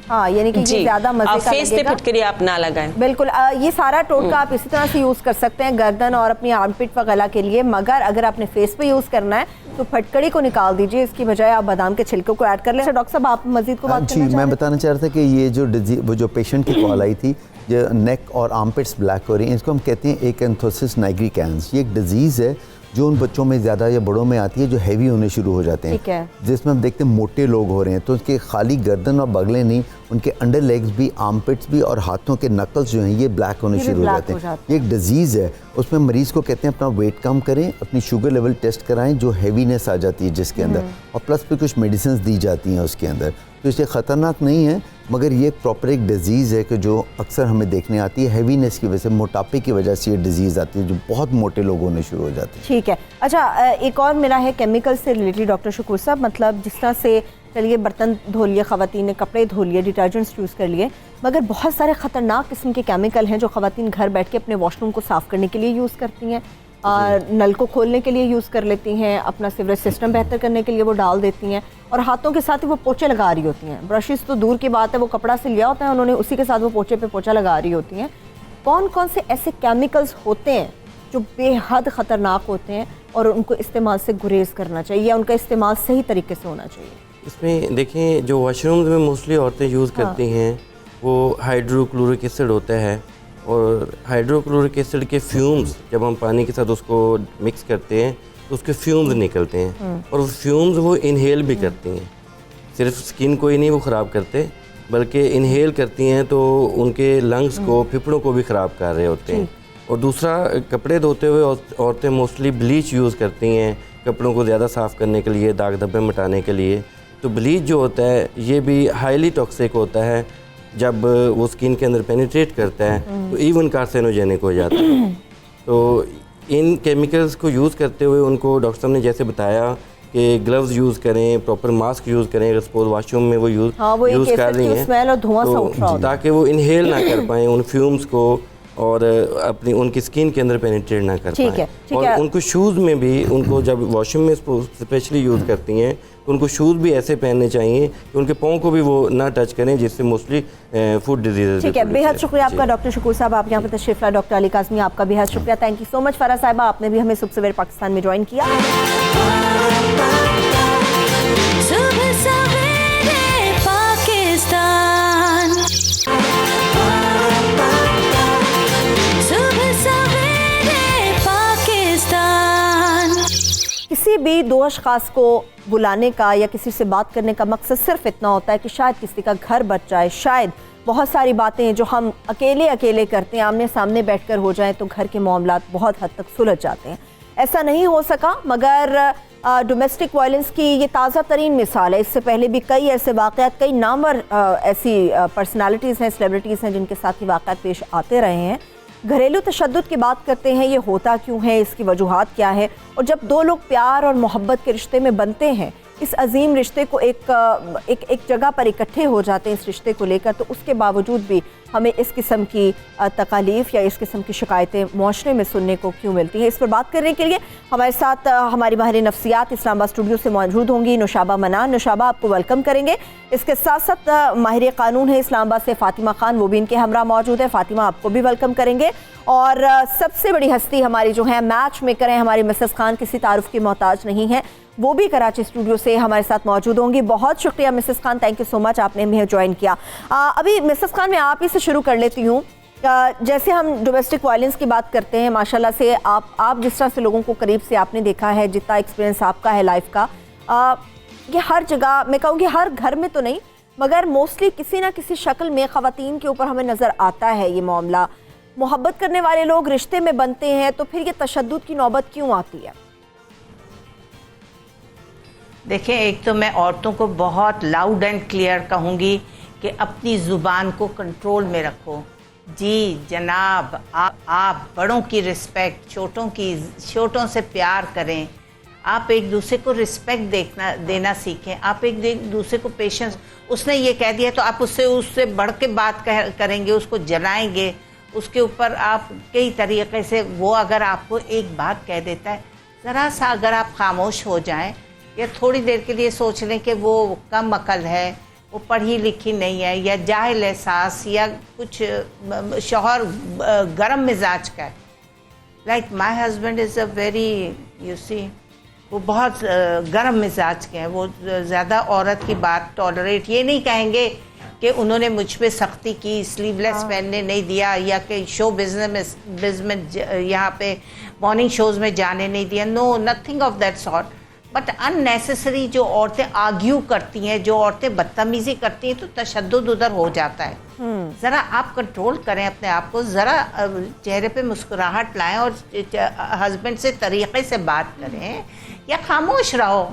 हाँ, यानी कि ये ज़्यादा मज़े का फेस पे फिटकरी आप ना लगाएं। बिल्कुल, ये सारा टोटका आप इसी तरह से यूज़ कर सकते हैं गर्दन और अपनी आर्मपिट व गला के लिए, मगर अगर आपने फेस पे यूज़ करना है तो फटकड़ी को निकाल दीजिए, इसकी बजाय आप बादाम के छिलकों को ऐड कर लें। डॉक्टर साहब, आप मजीद को बात करना? मैं बताना चाह रहा था कि ये जो पेशेंट की कॉल आई थी, जो नेक और आर्मपिट्स ब्लैक हो रही हैं, इसको हम कहते हैं एकैंथोसिस नाइग्रिकैंस। ये एक डिजीज़ है जो उन बच्चों में ज़्यादा या बड़ों में आती है जो हैवी होने शुरू हो जाते हैं, जिसमें हम देखते हैं मोटे लोग हो रहे हैं। तो उसके खाली गर्दन और बगलें नहीं, उनके अंडर लेग्स भी, आर्मपिट्स भी और हाथों के नकल्स जो हैं ये ब्लैक होने शुरू हो जाते हैं। ये एक डिजीज़ है, उसमें मरीज़ को कहते हैं अपना वेट कम करें, अपनी शुगर लेवल टेस्ट कराएं जो हैवीनेस आ जाती है जिसके अंदर, और प्लस पे कुछ मेडिसिन दी जाती हैं उसके अंदर। तो इसलिए ख़तरनाक नहीं है, मगर ये प्रॉपर एक डिज़ीज़ है कि जो अक्सर हमें देखने आती है, हैवीनेस की वजह से, मोटापे की वजह से ये डिज़ीज़ आती है जो बहुत मोटे लोगों में शुरू हो जाती है। ठीक है। अच्छा, एक और मेरा है केमिकल से रिलेटेड डॉक्टर शकूर साहब, मतलब जिस तरह से चलिए बर्तन धो लिए ख़वातीन ने, कपड़े धो लिए, डिटर्जेंट्स यूज़ कर लिए, मगर बहुत सारे ख़तरनाक किस्म के केमिकल हैं जो ख़वातीन घर बैठ के अपने वॉशरूम को साफ़ करने के लिए यूज़ करती हैं, नल को खोलने के लिए यूज़ कर लेती हैं, अपना सीवरेज सिस्टम बेहतर करने के लिए वो डाल देती हैं, और हाथों के साथ ही वो पोछे लगा रही होती हैं। ब्रशेस तो दूर की बात है, वो कपड़ा से लिया होता है उन्होंने, उसी के साथ वो पोछे पे पोछा लगा रही होती हैं। कौन कौन से ऐसे केमिकल्स होते हैं जो बेहद ख़तरनाक होते हैं और उनको इस्तेमाल से गुरेज करना चाहिए या उनका इस्तेमाल सही तरीके से होना चाहिए? इसमें देखें, जो वॉशरूम्स में मोस्टली औरतें यूज़ करती हैं वो हाइड्रोक्लोरिक एसिड होता है, और हाइड्रोक्लोरिक एसिड के फ्यूम्स जब हम पानी के साथ उसको मिक्स करते हैं तो उसके फ्यूम्स निकलते हैं, और वो फ्यूम्स वो इनहेल भी करती हैं। सिर्फ स्किन को ही नहीं वो ख़राब करते, बल्कि इनहेल करती हैं तो उनके लंग्स को, फेफड़ों को भी ख़राब कर रहे होते हैं। और दूसरा, कपड़े धोते हुए औरतें मोस्टली ब्लीच यूज़ करती हैं कपड़ों को ज़्यादा साफ़ करने के लिए, दाग धब्बे मिटाने के लिए। तो ब्लीच जो होता है ये भी हाईली टॉक्सिक होता है, जब वो स्किन के अंदर पेनिट्रेट करता है तो इवन कार्सिनोजेनिक हो जाता है। तो इन केमिकल्स को यूज़ करते हुए उनको डॉक्टर साहब ने जैसे बताया कि ग्लव्स यूज़ करें, प्रॉपर मास्क यूज़ करें, अगर सपोज वॉशरूम में वो यूज़ कर रही हैं तो ताकि वो इनहेल ना कर पाएँ उन फ्यूम्स को और अपनी उनकी स्किन के अंदर पेनिट्रेट ना कर पाएँ। और उनको शूज़ में भी, उनको जब वॉशरूम में स्पेशली यूज़ करती हैं तो उनको शूज़ भी ऐसे पहनने चाहिए कि उनके पाँव को भी वो ना टच करें, जिससे मोस्टली फूड डिजीज़। ठीक है, बेहद शुक्रिया आपका डॉक्टर शकूर साहब, आप यहाँ पर तशरीफ़ लाए। डॉक्टर अली काज़मी, आपका बेहद शुक्रिया, थैंक यू सो मच। फरा साहिबा, आपने भी हमें सुबह सवेरे पाकिस्तान में ज्वाइन किया। किसी भी दो अशख़ास को बुलाने का या किसी से बात करने का मकसद सिर्फ इतना होता है कि शायद किसी का घर बच जाए, शायद बहुत सारी बातें जो हम अकेले अकेले करते हैं आमने सामने बैठकर हो जाएं तो घर के मामलात बहुत हद तक सुलझ जाते हैं। ऐसा नहीं हो सका, मगर डोमेस्टिक वायलेंस की ये ताज़ा तरीन मिसाल है। इससे पहले भी कई ऐसे वाक़यात, कई नामवर ऐसी पर्सनालिटीज़ हैं, सेलिब्रिटीज़ हैं जिनके साथ ये वाक़यात पेश आते रहे हैं। घरेलू तशद्दुद की बात करते हैं, ये होता क्यों है, इसकी वजूहात क्या है, और जब दो लोग प्यार और मोहब्बत के रिश्ते में बनते हैं, इस अजीम रिश्ते को एक जगह पर इकट्ठे हो जाते हैं इस रिश्ते को लेकर, तो उसके बावजूद भी हमें इस किस्म की तकालीफ या इस किस्म की शिकायतें मुआशरे में सुनने को क्यों मिलती हैं। इस पर बात करने के लिए हमारे साथ हमारी माहिर नफ्सियात इस्लामाबाद स्टूडियो से मौजूद होंगी नुशाबा मनान। नुशाबा, आपको वेलकम करेंगे। इसके साथ साथ माहिर कानून है इस्लामाबाद से फ़ातिमा खान, वो भी इनके हमरा मौजूद है। फ़ातिमा, आपको भी वेलकम करेंगे। और सबसे बड़ी हस्ती हमारी जो है, मैच मेकर हैं हमारी मिसेस खान, किसी तारुफ की मोहताज नहीं है, वो भी कराची स्टूडियो से हमारे साथ मौजूद होंगी। बहुत शुक्रिया Mrs Khan, thank you so much, आपने हमें ज्वाइन किया। अभी मिसेस खान, मैं आप ही से शुरू कर लेती हूँ। जैसे हम डोमेस्टिक वायलेंस की बात करते हैं, माशाल्लाह से आप जिस तरह से लोगों को करीब से आपने देखा है, जितना एक्सपीरियंस आपका है लाइफ का, ये हर जगह, मैं कहूँगी हर घर में तो नहीं, मगर मोस्टली किसी ना किसी शक्ल में ख़वातीन के ऊपर हमें नज़र आता है ये मामला। मोहब्बत करने वाले लोग रिश्ते में बनते हैं तो फिर ये तशद्दुद की नौबत क्यों आती है? देखिए, एक तो मैं औरतों को बहुत लाउड एंड क्लियर कहूँगी कि अपनी ज़ुबान को कंट्रोल में रखो। जी जनाब, आप बड़ों की रिस्पेक्ट, छोटों से प्यार करें। आप एक दूसरे को रिस्पेक्ट देना सीखें। आप एक दूसरे को पेशेंस, उसने ये कह दिया तो आप उससे बढ़ के बात करेंगे, उसको जलाएंगे, उसके ऊपर आप कई तरीक़े से, वो अगर आपको एक बात कह देता है, ज़रा सा अगर आप खामोश हो जाएं या थोड़ी देर के लिए सोच लें कि वो कम अकल है, वो पढ़ी लिखी नहीं है, या जाहिल है सास, या कुछ शौहर गरम मिजाज का है। Like my husband is a very, you see, वो बहुत गरम मिजाज के हैं। वो ज़्यादा औरत की बात टॉलरेट, ये नहीं कहेंगे कि उन्होंने मुझ पे सख्ती की, स्लीवलेस पहनने नहीं दिया, या कि शो बिजनेस में यहाँ पे मॉर्निंग शोज़ में जाने नहीं दिया। No, nothing of that sort. But unnecessary जो औरतें आर्ग्यू करती हैं, जो औरतें बदतमीज़ी करती हैं, तो तशद्दुद उधर हो जाता है। ज़रा आप कंट्रोल करें अपने आप को, ज़रा चेहरे पे मुस्कुराहट लाएं और हस्बैंड से तरीक़े से बात करें, या खामोश रहो,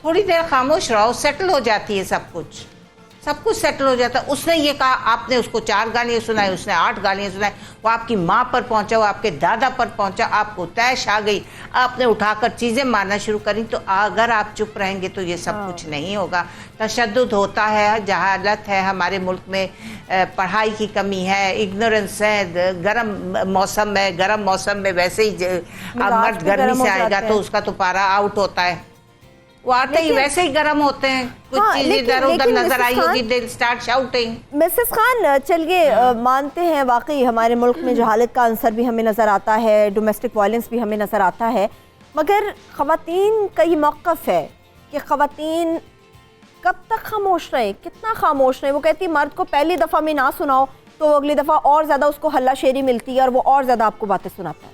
थोड़ी देर खामोश रहो, सेटल हो जाती है सब कुछ। सब कुछ सेटल हो जाता है। उसने ये कहा, आपने उसको 4 गालियाँ सुनाई, उसने 8 गालियाँ सुनाई, वो आपकी माँ पर पहुंचा, वो आपके दादा पर पहुंचा, आपको तैश आ गई, आपने उठाकर चीज़ें मारना शुरू करी। तो अगर आप चुप रहेंगे तो ये सब कुछ नहीं होगा। तशद्दुद होता है, जहालत है हमारे मुल्क में, पढ़ाई की कमी है, इग्नोरेंस है, गर्म मौसम है, गर्म मौसम में वैसे ही मर्द गर्मी से आएगा तो उसका तो पारा आउट होता है, वो आते ही वैसे ही गर्म होते हैं। कुछ चीजें इधर उधर नजर आई होगी, they start shouting. Mrs Khan, चलिए मानते हैं वाकई हमारे मुल्क में जहालत का अंसर भी हमें नज़र आता है, डोमेस्टिक वायलेंस भी हमें नज़र आता है, मगर ख़वातीन का ये मौक़िफ़ है कि ख़वातीन कब तक खामोश रहे, कितना खामोश रहे। वो कहती मर्द को पहली दफ़ा में ना सुनाओ तो वो अगली दफ़ा और ज़्यादा उसको हल्ला शेरी मिलती है और वो और ज़्यादा आपको बातें सुनाता है।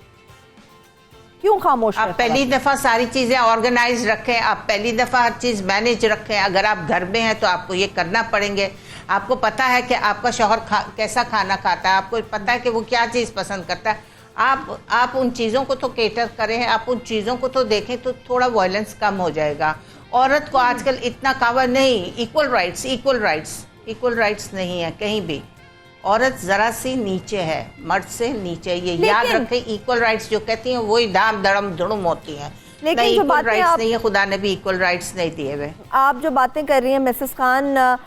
क्यों खामोश? आप पहली दफा सारी चीजें ऑर्गेनाइज रखें, आप पहली दफा हर चीज मैनेज रखें। अगर आप घर में हैं तो आपको ये करना पड़ेंगे। आपको पता है कि आपका शौहर कैसा खाना खाता है, आपको पता है कि वो क्या चीज पसंद करता है। आप उन चीज़ों को तो केटर करें, आप उन चीज़ों को तो देखें तो थोड़ा वायलेंस कम हो जाएगा। औरत को आजकल इतना कावा नहीं, इक्वल राइट्स नहीं है कहीं भी। औरत जरा सी नीचे है, मर्द से नीचे। ये याद रखें, इक्वल राइट्स जो कहती हैं वही दाम दड़म धड़ुम होती हैं। लेकिन जो बातें राइट्स नहीं है, खुदा ने भी इक्वल राइट्स नहीं दिए हुए। आप जो बातें कर रही हैं मिसेस खान,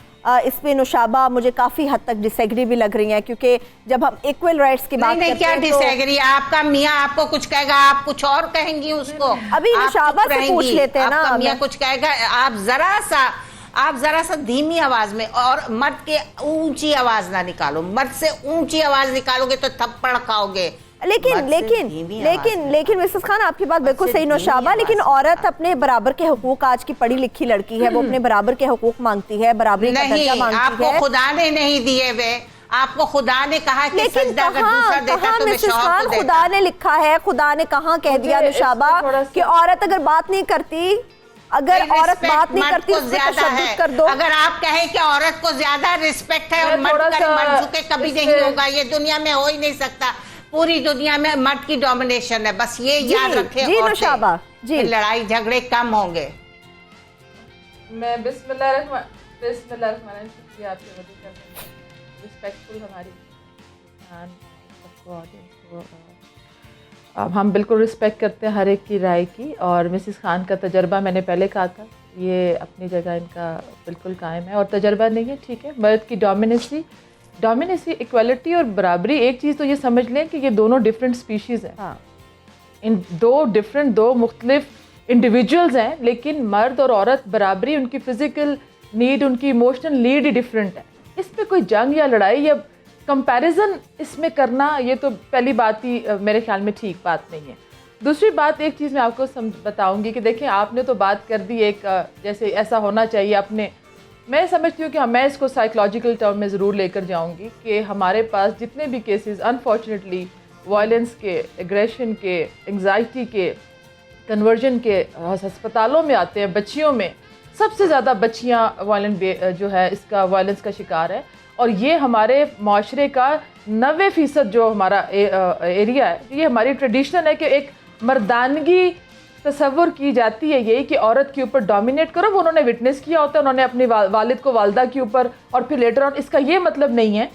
इस पे नुशाबा मुझे काफी हद तक डिसएग्री भी लग रही है, क्योंकि जब हम इक्वल राइट्स की बात करते हैं क्या डिसएग्री, आपका मियाँ आपको कुछ कहेगा, आप कुछ और कहेंगी उसको। अभी नुशाबा से पूछ लेते हैं ना, आपका मियाँ कुछ कहेगा, आप जरा सा धीमी आवाज में, और मर्द के ऊंची आवाज ना निकालो। मर्द से ऊंची आवाज निकालोगे तो थप्पड़ खाओगे। लेकिन मिसेस खान आपकी बात बिल्कुल सही नौशाबा, लेकिन औरत अपने बराबर के हुकूक, आज की पढ़ी लिखी लड़की है, वो अपने बराबर के हुकूक मांगती है, बराबरी का दर्जा मांगती है। आपको खुदा ने नहीं दिए वे, आपको खुदा ने कहा कि सजदा अगर दूसरा देता तो मैं शौहर को देता। खुदा ने लिखा है, खुदा ने कहाँ कह दिया नुशाबा कि औरत अगर बात नहीं करती, अगर औरत बात नहीं करती उससे तशद्दुद कर दो। अगर आप कहें कि औरत को ज्यादा रिस्पेक्ट है और मर्द झुके, कभी नहीं होगा, ये दुनिया में हो ही नहीं सकता। पूरी दुनिया में मर्द की डोमिनेशन है, बस ये याद रखें। जी नुशाबा जी, लड़ाई झगड़े कम होंगे। मैं शुक्रिया आपकी मदद करने में, रिस्पेक्टफुल हमारी सबको ऑडियंस को। अब हम बिल्कुल रिस्पेक्ट करते हैं हर एक की राय की, और मिसिस खान का तजर्बा मैंने पहले कहा था, ये अपनी जगह इनका बिल्कुल कायम है। और तजर्बा नहीं है, ठीक है, मर्द की डोमिनेंसी, इक्वालिटी और बराबरी, एक चीज़ तो ये समझ लें कि ये दोनों डिफरेंट स्पीशीज़ हैं। हाँ। इन दो मुख्तलिफ इंडिविजुअल्स हैं, लेकिन मर्द और औरत बराबरी, उनकी फ़िज़िकल नीड, उनकी इमोशनल नीड ही डिफरेंट है। इस पर कोई जंग या लड़ाई या कंपैरिजन इसमें करना, ये तो पहली बात ही मेरे ख्याल में ठीक बात नहीं है। दूसरी बात, एक चीज़ मैं आपको बताऊंगी कि देखें, आपने तो बात कर दी एक जैसे ऐसा होना चाहिए अपने, मैं समझती हूँ कि मैं इसको साइकोलॉजिकल टर्म में ज़रूर लेकर जाऊंगी कि हमारे पास जितने भी केसेस अनफॉर्चुनेटली वायलेंस के, एग्रेशन के, एंग्जाइटी के, कन्वर्जन के अस्पतालों में आते हैं, बच्चियों में सबसे ज़्यादा बच्चियाँ वायलेंस का शिकार है। और ये हमारे माशरे का 90% जो हमारा एरिया है, ये हमारी ट्रेडिशनल है कि एक मर्दानगी तसव्वुर की जाती है, यही कि औरत के ऊपर डोमिनेट करो। वो उन्होंने विटनेस किया होता है, उन्होंने अपने वालिद को वालदा के ऊपर, और फिर लेटर ऑन। इसका ये मतलब नहीं है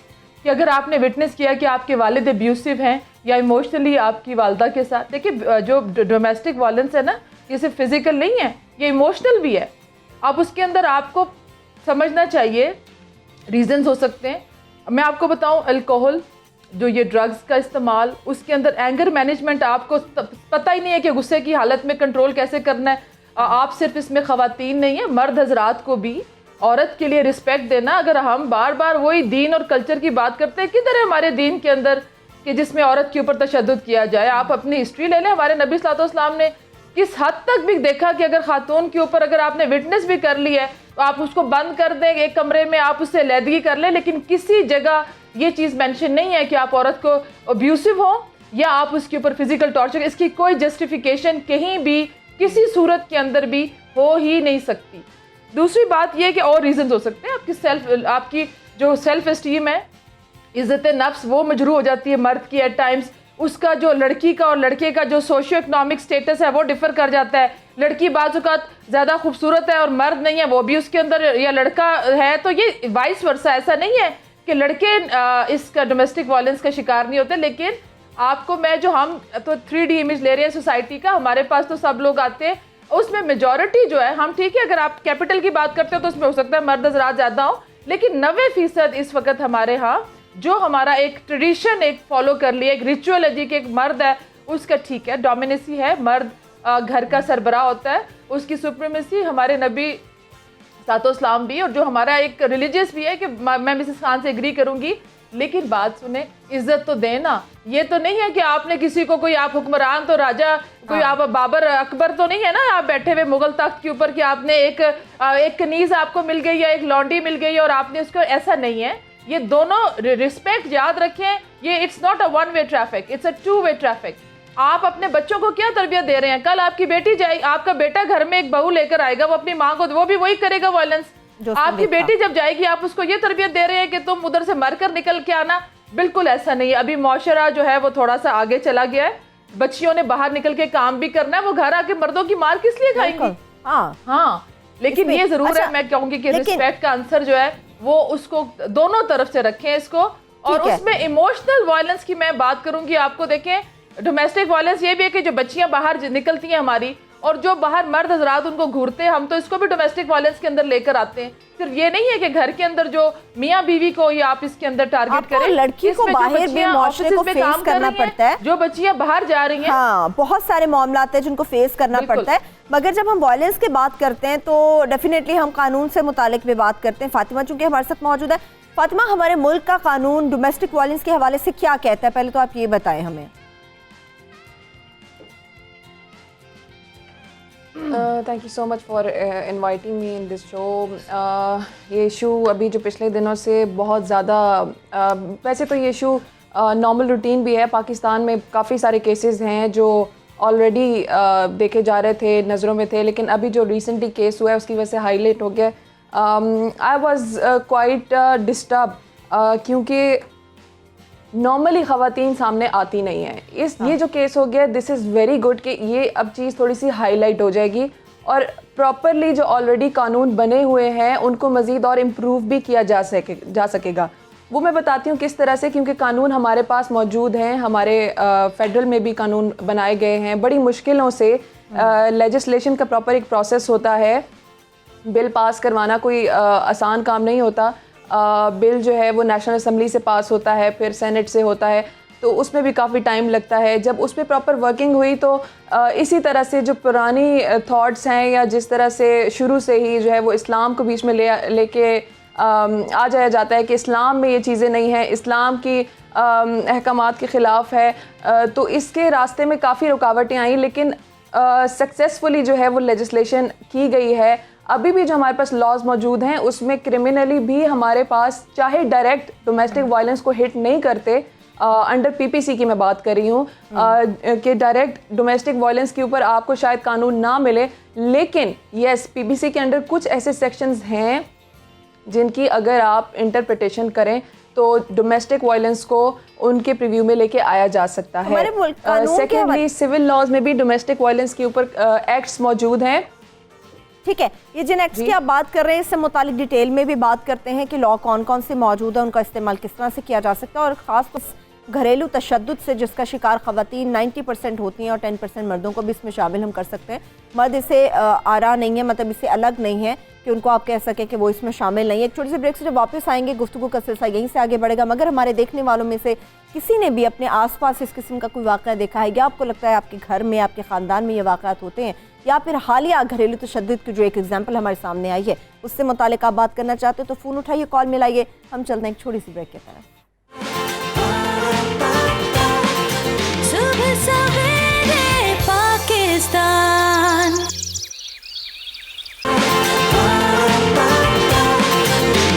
कि अगर आपने विटनेस किया कि आपके वालिद अब्यूसिव हैं या इमोशनली आपकी वालदा के साथ, देखिए जो डोमेस्टिक वायलेंस है ना, ये सिर्फ फिजिकल नहीं है, ये इमोशनल भी है। अब उसके अंदर आपको समझना चाहिए, रीजंस हो सकते हैं। मैं आपको बताऊं, अल्कोहल, जो ये ड्रग्स का इस्तेमाल, उसके अंदर एंगर मैनेजमेंट, आपको पता ही नहीं है कि गुस्से की हालत में कंट्रोल कैसे करना है। आप सिर्फ इसमें ख़वातीन नहीं है, मर्द हजरात को भी औरत के लिए रिस्पेक्ट देना। अगर हम बार बार वही दीन और कल्चर की बात करते हैं, किधर है हमारे दीन के अंदर कि जिसमें औरत के ऊपर तशद्दुद किया जाए। आप अपनी हिस्ट्री ले लें, हमारे नबी सल्लल्लाहु अलैहि वसल्लम ने किस हद तक भी देखा कि अगर खातून के ऊपर अगर आपने विटनेस भी कर ली है तो आप उसको बंद कर दें एक कमरे में, आप उससे अलहदगी कर लें, लेकिन किसी जगह ये चीज़ मेंशन नहीं है कि आप औरत को अब्यूसिव हो या आप उसके ऊपर फिजिकल टॉर्चर। इसकी कोई जस्टिफिकेशन कहीं भी किसी सूरत के अंदर भी हो ही नहीं सकती। दूसरी बात यह कि और रीजन हो सकते हैं, आपकी जो सेल्फ एस्टीम है, इज़्ज़त नफ्स, वो मजरू हो जाती है मर्द की एट टाइम्स। उसका जो लड़की का और लड़के का जो सोशियो इकोनॉमिक स्टेटस है वो डिफर कर जाता है। लड़की बाज़-औक़ात ज़्यादा खूबसूरत है और मर्द नहीं है, वो भी उसके अंदर, या लड़का है तो ये वाइस वर्सा। ऐसा नहीं है कि लड़के इसका डोमेस्टिक वायलेंस का शिकार नहीं होते। लेकिन आपको मैं जो, हम तो 3D इमेज ले रहे हैं सोसाइटी का, हमारे पास तो सब लोग आते हैं, उसमें मेजॉरिटी जो है, हम ठीक है अगर आप कैपिटल की बात करते हो तो उसमें हो सकता है मर्द हज़रात ज़्यादा हो, लेकिन 90% इस वक्त हमारे यहाँ जो हमारा एक ट्रेडिशन एक फॉलो कर लिया, एक रिचुअल है जी कि एक मर्द है उसका ठीक है डोमिनेसी है, मर्द घर का सरबराह होता है, उसकी सुप्रीमेसी हमारे नबी सातो-इस्लाम भी, और जो हमारा एक रिलीजियस भी है कि मैं मिसेस खान से एग्री करूंगी। लेकिन बात सुने, इज्जत तो देना, ये तो नहीं है कि आपने किसी को, कोई आप हुक्मरान तो राजा, कोई आप बाबर अकबर तो नहीं है ना आप बैठे हुए मुगल तख्त के ऊपर कि आपने एक कनीज आपको मिल गई या एक लॉन्डी मिल गई और आपने उसको, ऐसा नहीं है। ये दोनों रिस्पेक्ट याद रखें, ये it's not a one way traffic, it's a two way traffic. आप अपने बच्चों को क्या तरबियत दे रहे हैं? कल आपकी बेटी जाए, आपका बेटा घर में एक बहू लेकर आएगा, वो अपनी माँ को, वो भी वही करेगा वायलेंस। आपकी बेटी जब जाएगी आप उसको ये तरबियत दे रहे हैं कि तुम उधर से मर कर निकल के आना, बिल्कुल ऐसा नहीं है। अभी मुआशरा जो है वो थोड़ा सा आगे चला गया है, बच्चियों ने बाहर निकल के काम भी करना है, वो घर आके मर्दों की मार किस लिए खाएंगी? हाँ, लेकिन ये जरूर है, मैं कहूंगी कि रिस्पेक्ट का आंसर जो है वो उसको दोनों तरफ से रखें इसको। और उसमें इमोशनल वायलेंस की मैं बात करूंगी, आपको देखें डोमेस्टिक वायलेंस ये भी है कि जो बच्चियां बाहर निकलती हैं हमारी, और जो बाहर मर्द हजरात उनको घूरते हैं, हम तो इसको भी डोमेस्टिक वायलेंस के अंदर लेकर आते हैं। सिर्फ ये नहीं है कि घर के अंदर जो मियाँ बीवी को या आप इसके अंदर टारगेट करें, लड़की को बाहर भी मुआशरे को फेस करना पड़ता है, जो बच्चियां बाहर जा रही हैं। हाँ, बहुत सारे मामलात हैं जिनको फेस करना पड़ता है। मगर जब हम वायलेंस की बात करते हैं तो डेफिनेटली हम कानून से मुतालिक भी बात करते हैं। फातिमा चूंकि हमारे साथ मौजूद है, फातिमा हमारे मुल्क का कानून डोमेस्टिक वायलेंस के हवाले से क्या कहता है, पहले तो आप ये बताएं हमें। Thank you so much for inviting me in this show. ये इशू अभी जो पिछले दिनों से बहुत ज़्यादा, वैसे तो ये इशू नॉर्मल रूटीन भी है, पाकिस्तान में काफ़ी सारे केसेस हैं जो ऑलरेडी देखे जा रहे थे, नज़रों में थे, लेकिन अभी जो रिसेंटली केस हुआ है उसकी वजह से हाईलाइट हो गया। आई वॉज क्वाइट डिस्टर्ब क्योंकि नॉर्मली ख़वातीन सामने आती नहीं है। ये जो केस हो गया, दिस इज़ वेरी गुड कि ये अब चीज़ थोड़ी सी हाईलाइट हो जाएगी और प्रॉपरली जो ऑलरेडी कानून बने हुए हैं उनको मज़ीद और इम्प्रूव भी किया जा सकेगा। वो मैं बताती हूँ किस तरह से, क्योंकि कानून हमारे पास मौजूद हैं, हमारे फेडरल में भी कानून बनाए गए हैं, बड़ी मुश्किलों से लेजिस्लेशन का प्रॉपर एक प्रोसेस होता है। बिल पास करवाना कोई आसान काम नहीं होता। बिल जो है वो नेशनल असम्बली से पास होता है, फिर सेनेट से होता है, तो उसमें भी काफ़ी टाइम लगता है। जब उस पर प्रॉपर वर्किंग हुई तो इसी तरह से जो पुरानी थॉट्स हैं या जिस तरह से शुरू से ही जो है वो इस्लाम को बीच में लेके आ जाया जाता है कि इस्लाम में ये चीज़ें नहीं हैं, इस्लाम की अहकामात के ख़िलाफ़ है, तो इसके रास्ते में काफ़ी रुकावटें आई, लेकिन सक्सेसफुली जो है वो लेजिस्लेशन की गई है। अभी भी जो हमारे पास लॉज मौजूद हैं उसमें क्रिमिनली भी हमारे पास, चाहे डायरेक्ट डोमेस्टिक वायलेंस को हिट नहीं करते, अंडर पीपीसी की मैं बात कर रही हूँ कि डायरेक्ट डोमेस्टिक वायलेंस के ऊपर आपको शायद कानून ना मिले, लेकिन यस पीपीसी के अंडर कुछ ऐसे सेक्शंस हैं जिनकी अगर आप इंटरप्रिटेशन करें तो डोमेस्टिक वायलेंस को उनके प्रीव्यू में लेके आया जा सकता है। सेकेंडली सिविल लॉज में भी डोमेस्टिक वायलेंस के ऊपर एक्ट्स मौजूद हैं। ठीक है, ये जिन एक्ट्स की आप बात कर रहे हैं इससे मुतालिक डिटेल में भी बात करते हैं कि लॉ कौन कौन से मौजूद है, उनका इस्तेमाल किस तरह से किया जा सकता है, और ख़ास तौर घरेलू तशद्दुद से जिसका शिकार ख़वातीन 90% होती हैं और 10% मर्दों को भी इसमें शामिल हम कर सकते हैं। मर्द इसे आरा नहीं है, मतलब इससे अलग नहीं है कि उनको आप कह सकें कि वो इसमें शामिल नहीं है। एक छोटी सी ब्रेक से जब वापस आएंगे गुफ्तगू का सिलसिला यहीं से आगे बढ़ेगा। मगर हमारे देखने वालों में से किसी ने भी अपने आसपास इस किस्म का कोई वाक़या देखा है, या आपको लगता है आपके घर में, आपके ख़ानदान में ये वाक़यात होते हैं, या फिर हालिया घरेलू तशद्दुद की जो एक एग्जाम्पल हमारे सामने आई है उससे मुतालिक आप बात करना चाहते हो तो फ़ोन उठाइए, कॉल मिलाइए। हम चलते हैं एक छोटी सी ब्रेक की तरफ। सुबह सवेरे पाकिस्तान,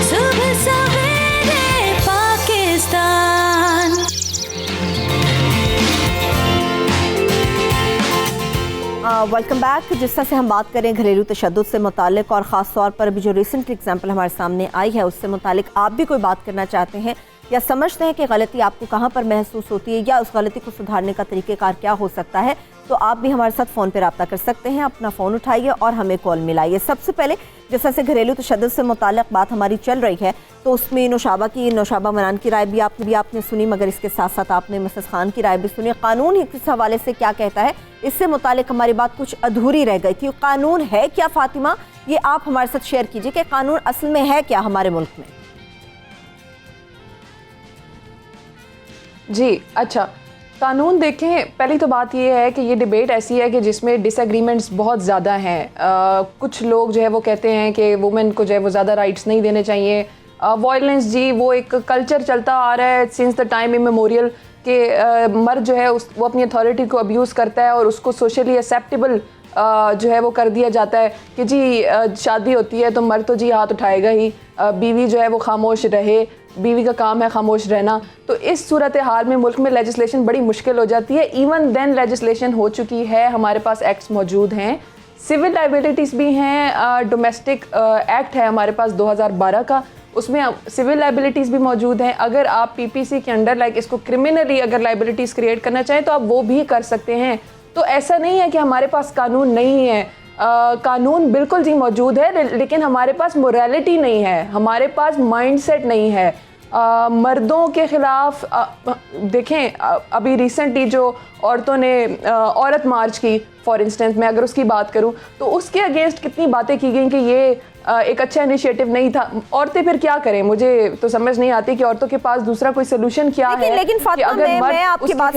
सुबह सवेरे पाकिस्तान। Welcome back. जिस तरह से हम बात करें घरेलू तशद्दुद से मुतालिक, और ख़ास तौर पर अभी जो रिसेंट एग्जाम्पल हमारे सामने आई है उससे मुतालिक आप भी कोई बात करना चाहते हैं या समझते हैं कि गलती आपको कहाँ पर महसूस होती है या उस गलती को सुधारने का तरीक़ेकार क्या हो सकता है, तो आप भी हमारे साथ फ़ोन पर रब्ता कर सकते हैं। अपना फ़ोन उठाइए और हमें कॉल मिलाइए। सबसे पहले जैसा से घरेलू तशद्दुद से मुताल्लिक़ बात हमारी चल रही है, तो उसमें नौशाबा मरान की राय भी आपने सुनी, मगर इसके साथ साथ आपने मिसेस खान की राय भी सुनी। कानून इस हवाले से क्या कहता है, इससे मुताल्लिक़ हमारी बात कुछ अधूरी रह गई थी। कानून है क्या फातिमा, ये आप हमारे साथ शेयर कीजिए कि कानून असल में है क्या हमारे मुल्क में। जी अच्छा, कानून देखें, पहली तो बात ये है कि ये डिबेट ऐसी है कि जिसमें डिसएग्रीमेंट्स बहुत ज़्यादा हैं। कुछ लोग जो है वो कहते हैं कि वुमेन को जो है वो ज़्यादा राइट्स नहीं देने चाहिए। वायलेंस जी वो एक कल्चर चलता आ रहा है सिंस द टाइम इमेमोरियल कि मर्द जो है वो अपनी अथॉरिटी को अब्यूज़ करता है और उसको सोशली एक्सेप्टेबल जो है वो कर दिया जाता है कि जी शादी होती है तो मर्द तो जी हाथ उठाएगा ही, बीवी जो है वो खामोश रहे, बीवी का काम है खामोश रहना। तो इस सूरत हाल में मुल्क में लेजिस्लेशन बड़ी मुश्किल हो जाती है। इवन देन लेजिस्लेशन हो चुकी है, हमारे पास एक्ट्स मौजूद हैं, सिविल लाइबिलिटीज़ भी हैं, डोमेस्टिक एक्ट है हमारे पास 2012 का, उसमें सिविल लाइबिलिटीज़ भी मौजूद हैं। अगर आप पीपीसी के अंडर लाइक इसको क्रिमिनली अगर लाइबिलिटीज़ क्रिएट करना चाहें तो आप वो भी कर सकते हैं। तो ऐसा नहीं है कि हमारे पास कानून नहीं है, कानून बिल्कुल जी मौजूद है, लेकिन हमारे पास मोरालिटी नहीं है, हमारे पास माइंडसेट नहीं है। मर्दों के ख़िलाफ़ देखें, अभी रिसेंटली जो औरतों ने औरत मार्च की फॉर इंस्टेंस, मैं अगर उसकी बात करूं तो उसके अगेंस्ट कितनी बातें की गई कि ये एक अच्छा इनिशिएटिव नहीं था। औरतें फिर क्या करें, मुझे तो समझ नहीं आती कि औरतों के पास दूसरा कोई सोल्यूशन क्या है। लेकिन फातिमा, मैं आपकी बात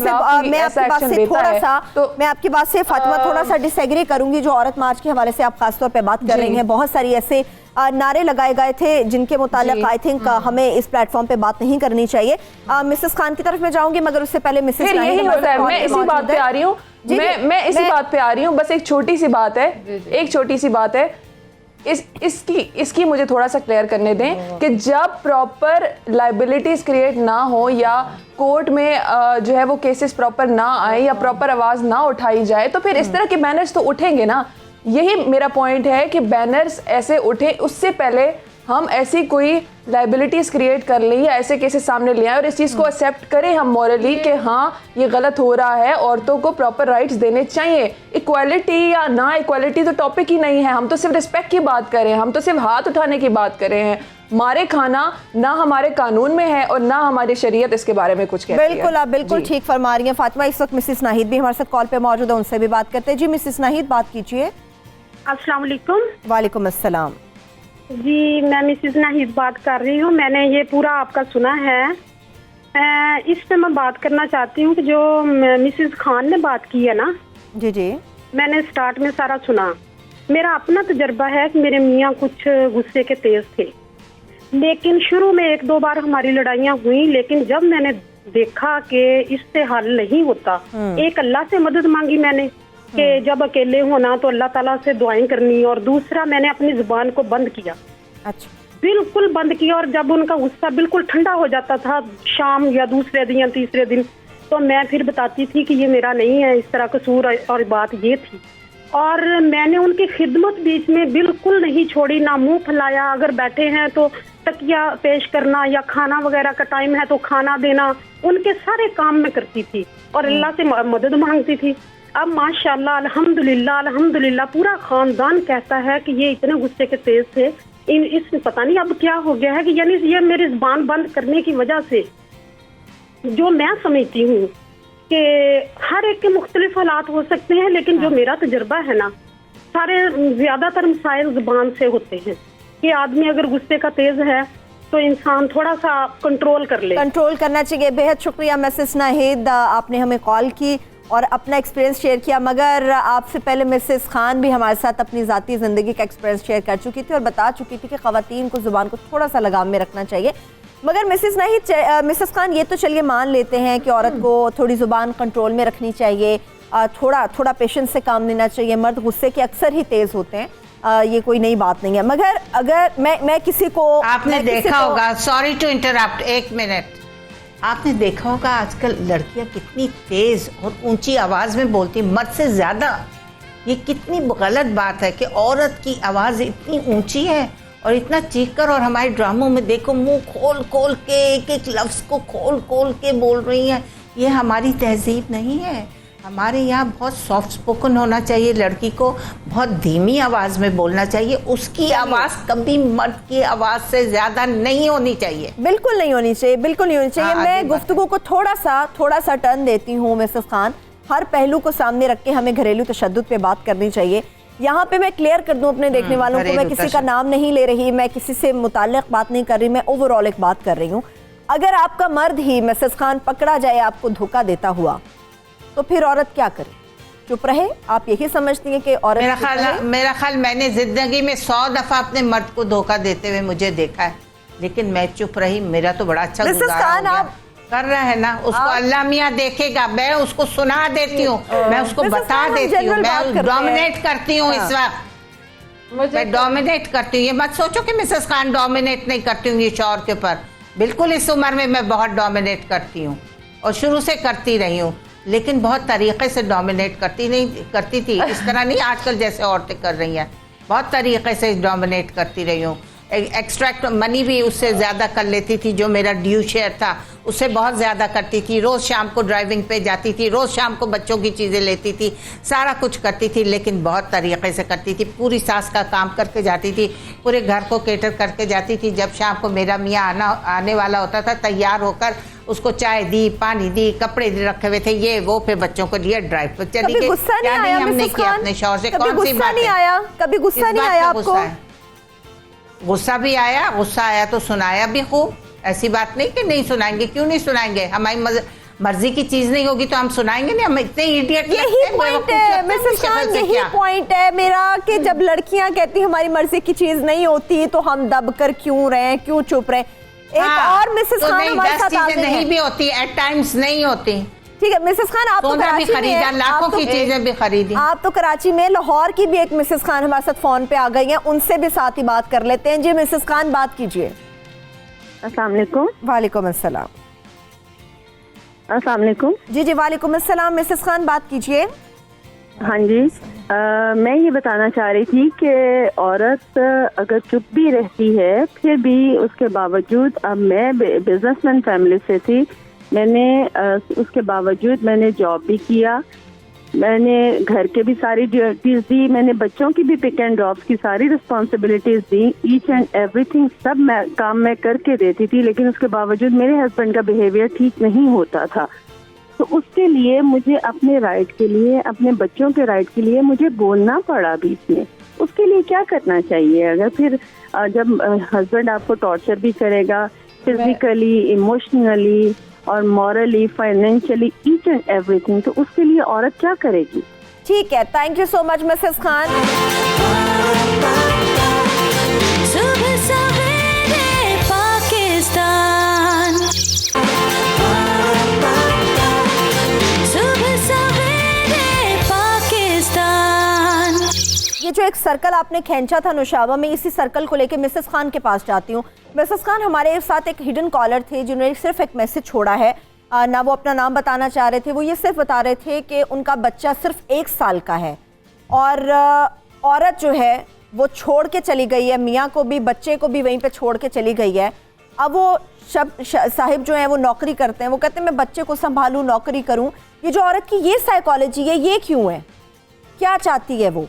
से फातिमा थोड़ा सा डिसएग्री करूंगी। जो औरत मार्च के हवाले से आप खासतौर पे बात कर रही हैं, बहुत सारी ऐसे नारे लगाए गए थे जिनके मुतालिक आई थिंक हमें इस प्लेटफॉर्म पे बात नहीं करनी चाहिए। मिसेस खान की तरफ मैं जाऊंगी, मगर उससे पहले मिसेस मैं इसी बात पे आ रही हूँ, मैं इसी बात पे आ रही हूँ। बस एक छोटी सी बात है, इसकी मुझे थोड़ा सा क्लियर करने दें कि जब प्रॉपर लाइबिलिटीज क्रिएट ना हो या कोर्ट में जो है वो केसेस प्रॉपर ना आए या प्रॉपर आवाज़ ना उठाई जाए, तो फिर इस तरह के बैनर्स तो उठेंगे ना। यही मेरा पॉइंट है कि बैनर्स ऐसे उठे, उससे पहले हम ऐसी कोई लाइबिलिटीज़ क्रिएट कर लें या ऐसे केसेस सामने ले आए और इस चीज़ को एक्सेप्ट करें हम मॉरली कि हाँ ये गलत हो रहा है, औरतों को प्रॉपर राइट्स देने चाहिए। इक्वालिटी या ना इक्वालिटी तो टॉपिक ही नहीं है, हम तो सिर्फ रिस्पेक्ट की बात करें, हम तो सिर्फ हाथ उठाने की बात कर रहे हैं। मारे खाना ना हमारे कानून में है और ना हमारी शरीयत इसके बारे में कुछ कहती है। बिल्कुल, आप बिल्कुल ठीक फरमा रही हैं फातिमा। इस वक्त मिसेस नाहिद भी हमारे साथ कॉल पे मौजूद है, उनसे भी बात करते हैं। जी मिसेस नाहिद, बात कीजिए। अस्सलाम वालेकुम। वालेकुम अस्सलाम जी, मैं मिसेस नाहिद बात कर रही हूँ। मैंने ये पूरा आपका सुना है, इस पे मैं बात करना चाहती हूँ कि जो मिसेस खान ने बात की है ना, जी मैंने स्टार्ट में सारा सुना। मेरा अपना तजर्बा है कि मेरे मियाँ कुछ गुस्से के तेज थे, लेकिन शुरू में 1-2 बार हमारी लड़ाइयाँ हुई, लेकिन जब मैंने देखा कि इससे हल नहीं होता, एक अल्लाह से मदद मांगी मैंने कि जब अकेले होना तो अल्लाह ताला से दुआएं करनी, और दूसरा मैंने अपनी जुबान को बंद किया। अच्छा, बिल्कुल बंद किया। और जब उनका गुस्सा बिल्कुल ठंडा हो जाता था शाम या दूसरे दिन या तीसरे दिन, तो मैं फिर बताती थी कि ये मेरा नहीं है, इस तरह कसूर और बात ये थी। और मैंने उनकी खिदमत बीच में बिल्कुल नहीं छोड़ी, ना मुंह फैलाया। अगर बैठे हैं तो तकिया पेश करना या खाना वगैरह का टाइम है तो खाना देना, उनके सारे काम मैं करती थी और अल्लाह से मदद मांगती थी। अब माशाल्लाह अल्हम्दुलिल्लाह पूरा खानदान कहता है कि ये इतने गुस्से के तेज थे, इस पता नहीं अब क्या हो गया है कि यानी ये मेरी जुबान बंद करने की वजह से, जो मैं समझती हूँ कि हर एक के मुख्तलिफ हालात हो सकते हैं, लेकिन जो मेरा तजुर्बा है ना, सारे ज्यादातर मसाइल जुबान से होते हैं कि आदमी अगर गुस्से का तेज है तो इंसान थोड़ा सा कंट्रोल कर ले, कंट्रोल करना चाहिए। बेहद शुक्रिया मिसेस नाहिद, आपने हमें कॉल की और अपना एक्सपीरियंस शेयर किया, मगर आपसे पहले मिसेस खान भी हमारे साथ अपनी ज़ाती ज़िंदगी का एक्सपीरियंस शेयर कर चुकी थी और बता चुकी थी कि ख़वातीन को ज़ुबान को थोड़ा सा लगाम में रखना चाहिए। मगर मिसेस खान, ये तो चलिए मान लेते हैं कि औरत को थोड़ी ज़ुबान कंट्रोल में रखनी चाहिए, थोड़ा पेशेंस से काम लेना चाहिए। मर्द गुस्से के अक्सर ही तेज़ होते हैं, ये कोई नई बात नहीं है। मगर अगर मैं किसी को, आपने देखा होगा, सॉरी टू इंटरप्ट, 1 मिनट, आपने देखा होगा आजकल लड़कियां कितनी तेज और ऊंची आवाज में बोलती, मर्द से ज्यादा। ये कितनी गलत बात है कि औरत की आवाज इतनी ऊंची है और इतना चीख कर, और हमारे ड्रामों में देखो मुंह खोल खोल के एक एक लफ्ज़ को खोल खोल के बोल रही हैं। ये हमारी तहजीब नहीं है। हमारे यहाँ बहुत सॉफ्ट स्पोकन होना चाहिए, लड़की को बहुत धीमी आवाज़ में बोलना चाहिए, उसकी आवाज़ कभी मर्द की आवाज़ से ज़्यादा नहीं होनी चाहिए। बिल्कुल नहीं होनी चाहिए, बिल्कुल नहीं होनी चाहिए। मैं गुफ्तगू को थोड़ा सा टर्न देती हूँ मिसेस खान। हर पहलू को सामने रख के हमें घरेलू तशद्दुद पे बात करनी चाहिए। यहाँ पे मैं क्लियर कर दूं अपने देखने वालों को, मैं किसी का नाम नहीं ले रही, मैं किसी से मुताल्लिक बात नहीं कर रही, मैं ओवरऑल एक बात कर रही हूँ। अगर आपका मर्द ही मिसेस खान पकड़ा जाए आपको धोखा देता हुआ, तो फिर औरत क्या करे? चुप रहे? आप यही समझती हैं कि औरत? मेरा ख्याल मैंने जिंदगी में 100 दफा अपने मर्द को धोखा देते हुए मुझे देखा है, लेकिन मैं चुप रही। मेरा तो बड़ा अच्छा गुजारा हो गया। कर रहा है ना, उसको अल्लाह मियाँ देखेगा। मैं उसको सुना देती हूँ, मैं उसको बता देती हूँ, मैं डोमिनेट करती हूँ। इस वक्त मैं डोमिनेट करती हूँ। ये मत सोचो कि मिसेस खान डोमिनेट नहीं करती हूँ ये शौहर के ऊपर। बिल्कुल इस उम्र में मैं बहुत डोमिनेट करती हूँ और शुरू से करती रही हूँ, लेकिन बहुत तरीके से डोमिनेट करती थी। इस तरह नहीं आजकल जैसे औरतें कर रही हैं। बहुत तरीके से डोमिनेट करती रही हूँ। एक्सट्रैक्ट मनी भी उससे ज़्यादा कर लेती थी, जो मेरा ड्यू शेयर था उससे बहुत ज़्यादा करती थी। रोज़ शाम को ड्राइविंग पे जाती थी, रोज़ शाम को बच्चों की चीज़ें लेती थी, सारा कुछ करती थी, लेकिन बहुत तरीके से करती थी। पूरी सास का काम करके जाती थी, पूरे घर को केटर करके जाती थी। जब शाम को मेरा मियाँ आने वाला होता था, तैयार होकर उसको चाय दी, पानी दी, कपड़े रखे हुए थे, ये वो, फिर बच्चों को लिए ड्राइव पर चली गई। क्या नहीं हमने किया अपने शौहर से? कौन सी बात है? कभी गुस्सा नहीं आया आपको? गुस्सा भी आया, गुस्सा आया तो सुनाया भी खूब। ऐसी बात नहीं कि नहीं सुनाएंगे, क्यों नहीं सुनाएंगे? हमारी मर्जी की चीज नहीं होगी तो हम सुनाएंगे नहीं। हम इतने इडियट यही पॉइंट है मिसेस खान, यही पॉइंट है मेरा कि जब लड़कियां कहती हमारी मर्जी की चीज नहीं होती तो हम दब कर क्यों रहे, क्यों चुप रहे। एक और मिसेस खान हमारे साथ आ गई नहीं भी होती, एट टाइम्स नहीं होती। ठीक है मिसेस खान, आप तो कराची में, लाखों की चीजें भी खरीदी। आप तो कराची में, लाहौर की भी एक मिसेस खान हमारे साथ फोन पे आ गई हैं, उनसे भी साथ ही बात कर लेते हैं। जी मिसेस खान, बात कीजिए। अस्सलाम वालेकुम। वालेकुम अस्सलाम। अस्सलाम वालेकुम। जी वालेकुम अस्सलाम। मिसेस खान बात कीजिए। हाँ जी, मैं ये बताना चाह रही थी कि औरत अगर चुप भी रहती है फिर भी उसके बावजूद, अब मैं बिजनेसमैन फैमिली से थी, मैंने उसके बावजूद मैंने जॉब भी किया, मैंने घर के भी सारी ड्यूटीज दी, मैंने बच्चों की भी पिक एंड ड्रॉप्स की सारी responsibilities the, each and everything सब काम मैं करके देती थी, लेकिन उसके बावजूद मेरे हस्बैंड का बिहेवियर ठीक नहीं होता था। तो उसके लिए मुझे अपने राइट के लिए, अपने बच्चों के राइट के लिए मुझे बोलना पड़ा बीच में। उसके लिए क्या करना चाहिए? अगर फिर जब हस्बैंड आपको टॉर्चर भी करेगा फिजिकली, इमोशनली और morally, financially, each and everything, तो उसके लिए औरत क्या करेगी? ठीक है, thank you so much Mrs Khan. सुबह सवेरे पाकिस्तान, सुबह सवेरे पाकिस्तान। ये जो एक सर्कल आपने खींचा था नुशाबा में, इसी सर्कल को लेके मिसेस खान के पास जाती हूँ। मिसेस खान, हमारे साथ एक हिडन कॉलर थे जिन्होंने सिर्फ एक मैसेज छोड़ा है, ना वो अपना नाम बताना चाह रहे थे, वो ये सिर्फ बता रहे थे कि उनका बच्चा सिर्फ 1 साल का है और औरत जो है वो छोड़ के चली गई है, मियाँ को भी बच्चे को भी वहीं पे छोड़ के चली गई है। अब वो साहिब जो हैं वो नौकरी करते हैं, वो कहते हैं मैं बच्चे को संभालूं, नौकरी करूं। ये जो औरत की ये साइकोलॉजी है, ये क्यों है? क्या चाहती है वो?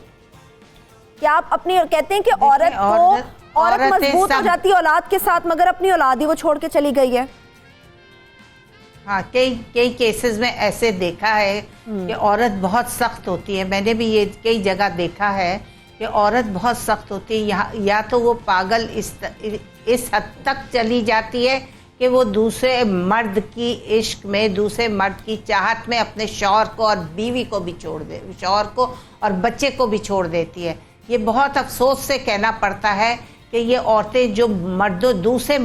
क्या आप अपनी कहते हैं कि औरत मजबूत हो जाती है औलाद के साथ, मगर अपनी औलाद ही वो छोड़ के चली गई है। हाँ, कई केसेस में ऐसे देखा है कि औरत बहुत सख्त होती है। मैंने भी ये कई जगह देखा है कि औरत बहुत सख्त होती है। या तो वो पागल इस हद तक चली जाती है कि वो दूसरे मर्द की इश्क में, दूसरे मर्द की चाहत में अपने शौहर को और बीवी को भी छोड़ दे, शौहर को और बच्चे को भी छोड़ देती है। ये बहुत अफसोस से कहना पड़ता है कि ये औरतें जो दूसरे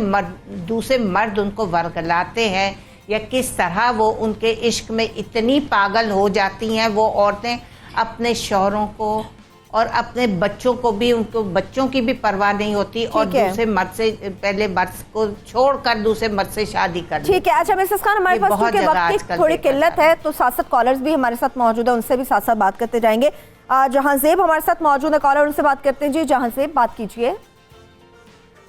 मर्द उनको वर्गलाते हैं या किस तरह वो उनके इश्क में इतनी पागल हो जाती हैं, वो औरतें अपने शौहरों को और अपने बच्चों को भी, उनको बच्चों की भी परवाह नहीं होती और दूसरे मर्द से, पहले मर्द को छोड़कर दूसरे मर्द से शादी कर। ठीक है, अच्छा मिसेस खान, हमारे पास क्योंकि वक्त की थोड़ी किल्लत है तो साथ कॉलर्स भी हमारे साथ मौजूद है, उनसे भी साथ साथ बात करते जाएंगे। जहांजेब हमारे साथ मौजूद है कॉलर, उनसे बात करते हैं। जी जहांजेब, बात कीजिए।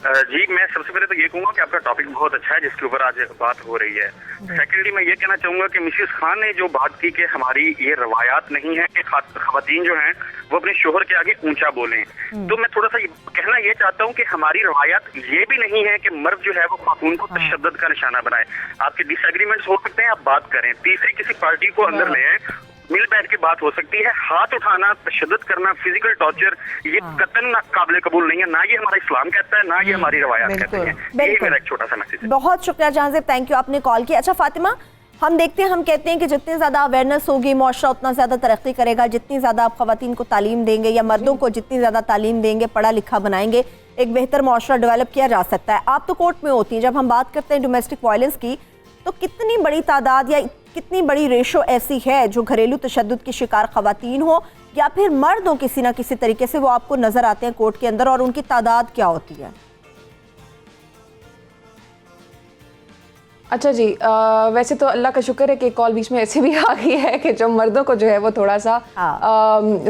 जी, मैं सबसे पहले तो ये कहूँगा कि आपका टॉपिक बहुत अच्छा है जिसके ऊपर आज बात हो रही है। सेकेंडली मैं ये कहना चाहूँगा कि मिसेस खान ने जो बात की कि हमारी ये रवायात नहीं है कि खवातीन जो हैं वो अपने शोहर के आगे ऊंचा बोलें, तो मैं थोड़ा सा कहना ये चाहता हूँ कि हमारी रवायात ये भी नहीं है कि मर्द जो है वो खातून को तशद्दुद का निशाना बनाए। आपके डिसएग्रीमेंट्स हो सकते हैं, आप बात करें, तीसरी किसी पार्टी को अंदर ले आए, मिल बैठ के बात हो सकती है। हाथ उठाना, तशद्दुद करना, फिजिकल टॉर्चर, ये कतई काबिल कबूल नहीं है, ना ये हमारा इस्लाम कहता है, ना ये हमारी रवायात कहती है। यही मेरा एक छोटा सा मैसेज है। बहुत शुक्रिया जहांज़ेब, थैंक यू, आपने कॉल किया। अच्छा फातिमा, हम देखते हैं, हम कहते हैं कि जितनी ज़्यादा अवेयरनेस होगी मुआशरा उतना ज़्यादा तरक्की करेगा, जितनी ज़्यादा आप ख़वातीन को तालीम देंगे या मर्दों को जितनी ज़्यादा तालीम देंगे, पढ़ा लिखा बनाएंगे, एक बेहतर मुआशरा डेवलप किया जा सकता है। आप तो कोर्ट में होती हैं, जब हम बात करते हैं डोमेस्टिक वायलेंस की, तो कितनी बड़ी तादाद या कितनी बड़ी रेशो ऐसी है जो घरेलू तशद्दुद की शिकार ख़वातीन हो या फिर मर्द हो, किसी ना किसी तरीके से वो आपको नज़र आते हैं कोर्ट के अंदर, और उनकी तादाद क्या होती है? अच्छा जी, वैसे तो अल्लाह का शुक्र है कि कॉल बीच में ऐसे भी आ गई है कि जो मर्दों को जो है वो थोड़ा सा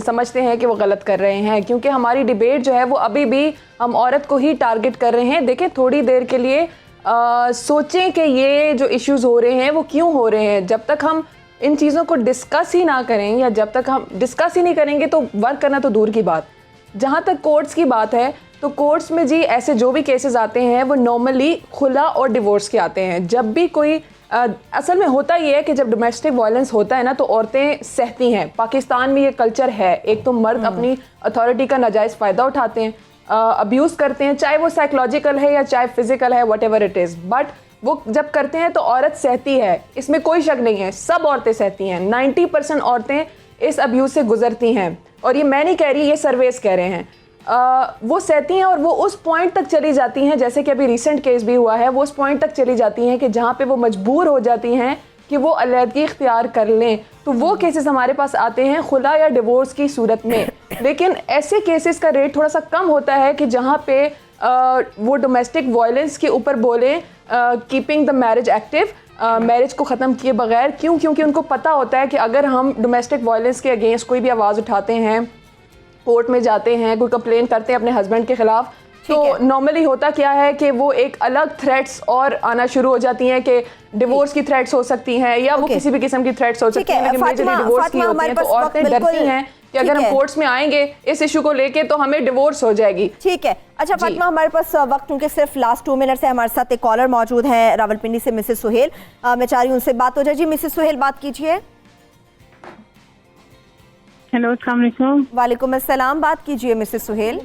समझते हैं कि वो गलत कर रहे हैं, क्योंकि हमारी डिबेट जो है वो अभी भी हम औरत को ही टारगेट कर रहे हैं। देखें, थोड़ी देर के लिए सोचें कि ये जो इश्यूज हो रहे हैं वो क्यों हो रहे हैं। जब तक हम इन चीज़ों को डिस्कस ही ना करें या जब तक हम डिस्कस ही नहीं करेंगे तो वर्क करना तो दूर की बात। जहाँ तक कोर्ट्स की बात है तो कोर्ट्स में जी ऐसे जो भी केसेस आते हैं वो नॉर्मली खुला और डिवोर्स के आते हैं। जब भी कोई असल में होता ये है कि जब डोमेस्टिक वायलेंस होता है ना तो औरतें सहती हैं। पाकिस्तान में ये कल्चर है, एक तो मर्द अपनी अथॉरिटी का नाजायज़ फ़ायदा उठाते हैं, अब्यूज़ करते हैं, चाहे वो साइकोलॉजिकल है या चाहे फिजिकल है, व्हाटएवर इट इज़, बट वो जब करते हैं तो औरत सहती है, इसमें कोई शक नहीं है, सब औरतें सहती हैं। 90% औरतें इस अब्यूज़ से गुजरती हैं, और ये मैं नहीं कह रही, ये सर्वेस कह रहे हैं। वो सहती हैं और वो उस पॉइंट तक चली जाती हैं, जैसे कि अभी रिसेंट केस भी हुआ है, वो उस पॉइंट तक चली जाती हैं कि जहाँ पे वो मजबूर हो जाती हैं कि वो अलहदगी इख्तियार कर लें। तो वो केसेस हमारे पास आते हैं खुला या डिवोर्स की सूरत में, लेकिन ऐसे केसेस का रेट थोड़ा सा कम होता है कि जहाँ पे वो डोमेस्टिक वायलेंस के ऊपर बोलें keeping the marriage active, marriage को ख़त्म किए बगैर। क्यों? क्योंकि उनको पता होता है कि अगर हम डोमेस्टिक वायलेंस के अगेंस्ट कोई भी आवाज़ उठाते हैं, कोर्ट में जाते हैं, कोई कंप्लेन करते हैं अपने हस्बैंड के खिलाफ, तो नॉर्मली होता क्या है कि वो एक अलग थ्रेट्स और आना शुरू हो जाती हैं कि डिवोर्स की थ्रेट्स हो सकती हैं या वो किसी भी किस्म की थ्रेट्स हो सकती हैं, लेकिन मेजरली डिवोर्स की होती हैं। तो औरतें डरती हैं कि अगर हम कोर्ट्स में आएंगे इस इशू को लेके तो हमें डिवोर्स हो जाएगी। ठीक है। अच्छा फातिमा, हमारे पास वक्त क्योंकि सिर्फ लास्ट 2 मिनट्स है, हमारे साथ एक कॉलर मौजूद हैं रावलपिंडी से, मिसेस सुहेल। मैं चाह रही हूँ उनसे बात हो जाए। जी मिसेस सुहेल, बात कीजिए। हेलो, अस्सलाम वालेकुम। वालेकुम अस्सलाम, बात कीजिए मिसेस सुहेल।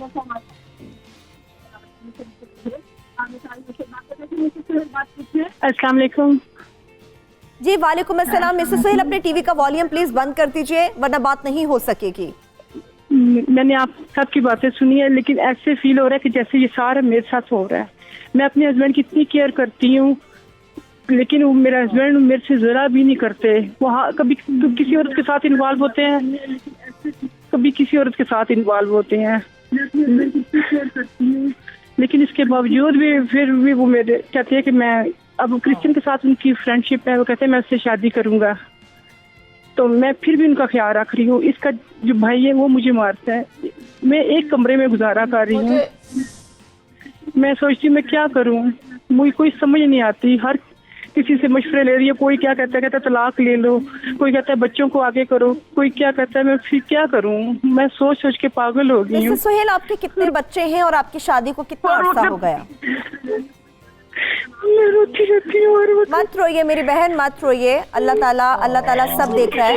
अस्सलाम वालेकुम। जी वालेकुम अस्सलाम। मिसेस सुहेल, अपने टीवी का वॉल्यूम प्लीज बंद कर दीजिए वरना बात नहीं हो सकेगी। मैंने आप सबकी बातें सुनी है, लेकिन ऐसे फील हो रहा है कि जैसे ये सारा मेरे साथ हो रहा है। मैं अपने हस्बैंड की इतनी केयर करती हूँ, लेकिन वो मेरा हस्बैंड मेरे से जरा भी नहीं करते। वहाँ कभी किसी औरत के साथ इन्वॉल्व होते हैं, कभी किसी औरत के साथ इन्वॉल्व होते हैं, लेकिन इसके बावजूद भी फिर भी वो मेरे कहते हैं कि मैं अब क्रिश्चियन के साथ उनकी फ्रेंडशिप है, वो कहते हैं मैं उससे शादी करूंगा, तो मैं फिर भी उनका ख्याल रख रही हूँ। इसका जो भाई है वो मुझे मारता है, मैं एक कमरे में गुजारा कर रही हूँ। मैं सोचती हूँ मैं क्या करूँ, मुझे कोई समझ नहीं आती। हर किसी से मशवरे ले रही है, कोई क्या कहता है तलाक ले लो, कोई कहता है बच्चों को आगे करो, कोई क्या कहता है, मैं फिर क्या करूं। मैं सोच सोच के पागल हो गई हूँ। मिसेस सुहेल, आपके कितने बच्चे हैं और आपकी शादी को कितना अर्सा हो गया? मैं रोती रहती हूँ। मत रोइए मेरी बहन, मत रोइए। अल्लाह ताला सब देख रहा है।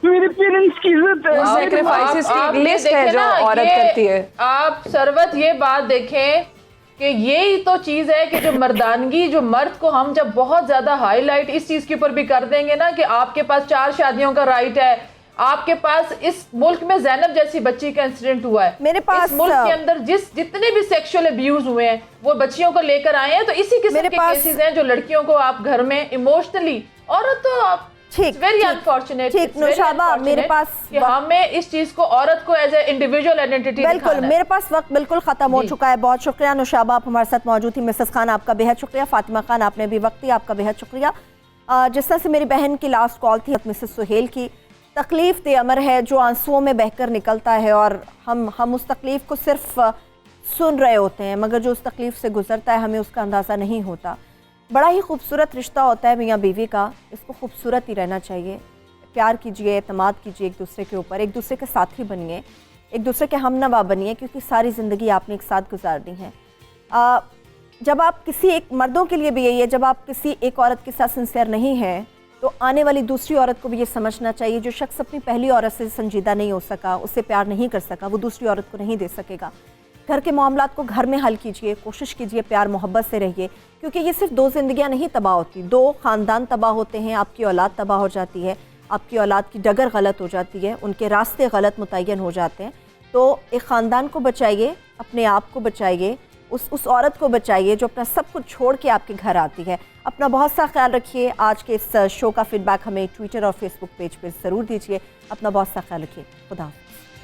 मेरे पेरेंट्स की इज्जत है, सैक्रिफाइसेस की एक लिस्ट है जो औरत करती है। आप सरवत ये बात देखें कि यही तो चीज़ है कि जो मर्दानगी, जो मर्द को हम जब बहुत ज़्यादा हाईलाइट इस चीज़ के ऊपर भी कर देंगे ना कि आपके पास 4 शादियों का राइट है, आपके पास इस मुल्क में ज़ैनब जैसी बच्ची का इंसिडेंट हुआ है, मेरे पास इस मुल्क के अंदर जितने भी सेक्सुअल अब्यूज हुए हैं वो बच्चियों को लेकर आए हैं। तो इसी किस्म के केसेस हैं जो लड़कियों को आप घर में इमोशनली, और तो आप वेरी अनफॉर्चुनेट, नौशाबा, मेरे पास कि हमें इस चीज को, औरत को एज ए इंडिविजुअल आइडेंटिटी बिल्कुल, मेरे पास वक्त बिल्कुल खत्म हो चुका है। बहुत शुक्रिया नौशाबा, आप हमारे साथ मौजूद थी। मिसेस खान, आपका बेहद शुक्रिया। फातिमा खान, आपने भी वक्त दिया, आपका बेहद शुक्रिया। जिस तरह से मेरी बहन की लास्ट कॉल थी मिसेस सुहेल की, तकलीफ दे अमर है जो आंसुओं में बहकर निकलता है, और हम उस तकलीफ को सिर्फ सुन रहे होते हैं, मगर जो उस तकलीफ़ से गुजरता है हमें उसका अंदाज़ा नहीं होता। बड़ा ही खूबसूरत रिश्ता होता है मियाँ बीवी का, इसको खूबसूरत ही रहना चाहिए। प्यार कीजिए, एतमाद कीजिए एक दूसरे के ऊपर, एक दूसरे के साथी बनिए, एक दूसरे के हमनवा बनिए, क्योंकि सारी ज़िंदगी आपने एक साथ गुजारनी है। जब आप किसी एक, मर्दों के लिए भी यही है, जब आप किसी एक औरत के साथ सिंसियर नहीं हैं तो आने वाली दूसरी औरत को भी ये समझना चाहिए, जो शख्स अपनी पहली औरत से संजीदा नहीं हो सका, उससे प्यार नहीं कर सका, वो दूसरी औरत को नहीं दे सकेगा। घर के मामलात को घर में हल कीजिए, कोशिश कीजिए, प्यार मोहब्बत से रहिए, क्योंकि ये सिर्फ 2 ज़िंदगियाँ नहीं तबाह होती, 2 ख़ानदान तबाह होते हैं, आपकी औलाद तबाह हो जाती है, आपकी औलाद की डगर गलत हो जाती है, उनके रास्ते गलत मुतय्यन हो जाते हैं। तो एक ख़ानदान को बचाइए, अपने आप को बचाइए, उस औरत को बचाइए जो अपना सब कुछ छोड़ के आपके घर आती है। अपना बहुत सा ख्याल रखिए। आज के इस शो का फीडबैक हमें ट्विटर और फेसबुक पेज पर ज़रूर दीजिए। अपना बहुत सा ख्याल रखिए। खुदा हाफ़िज़।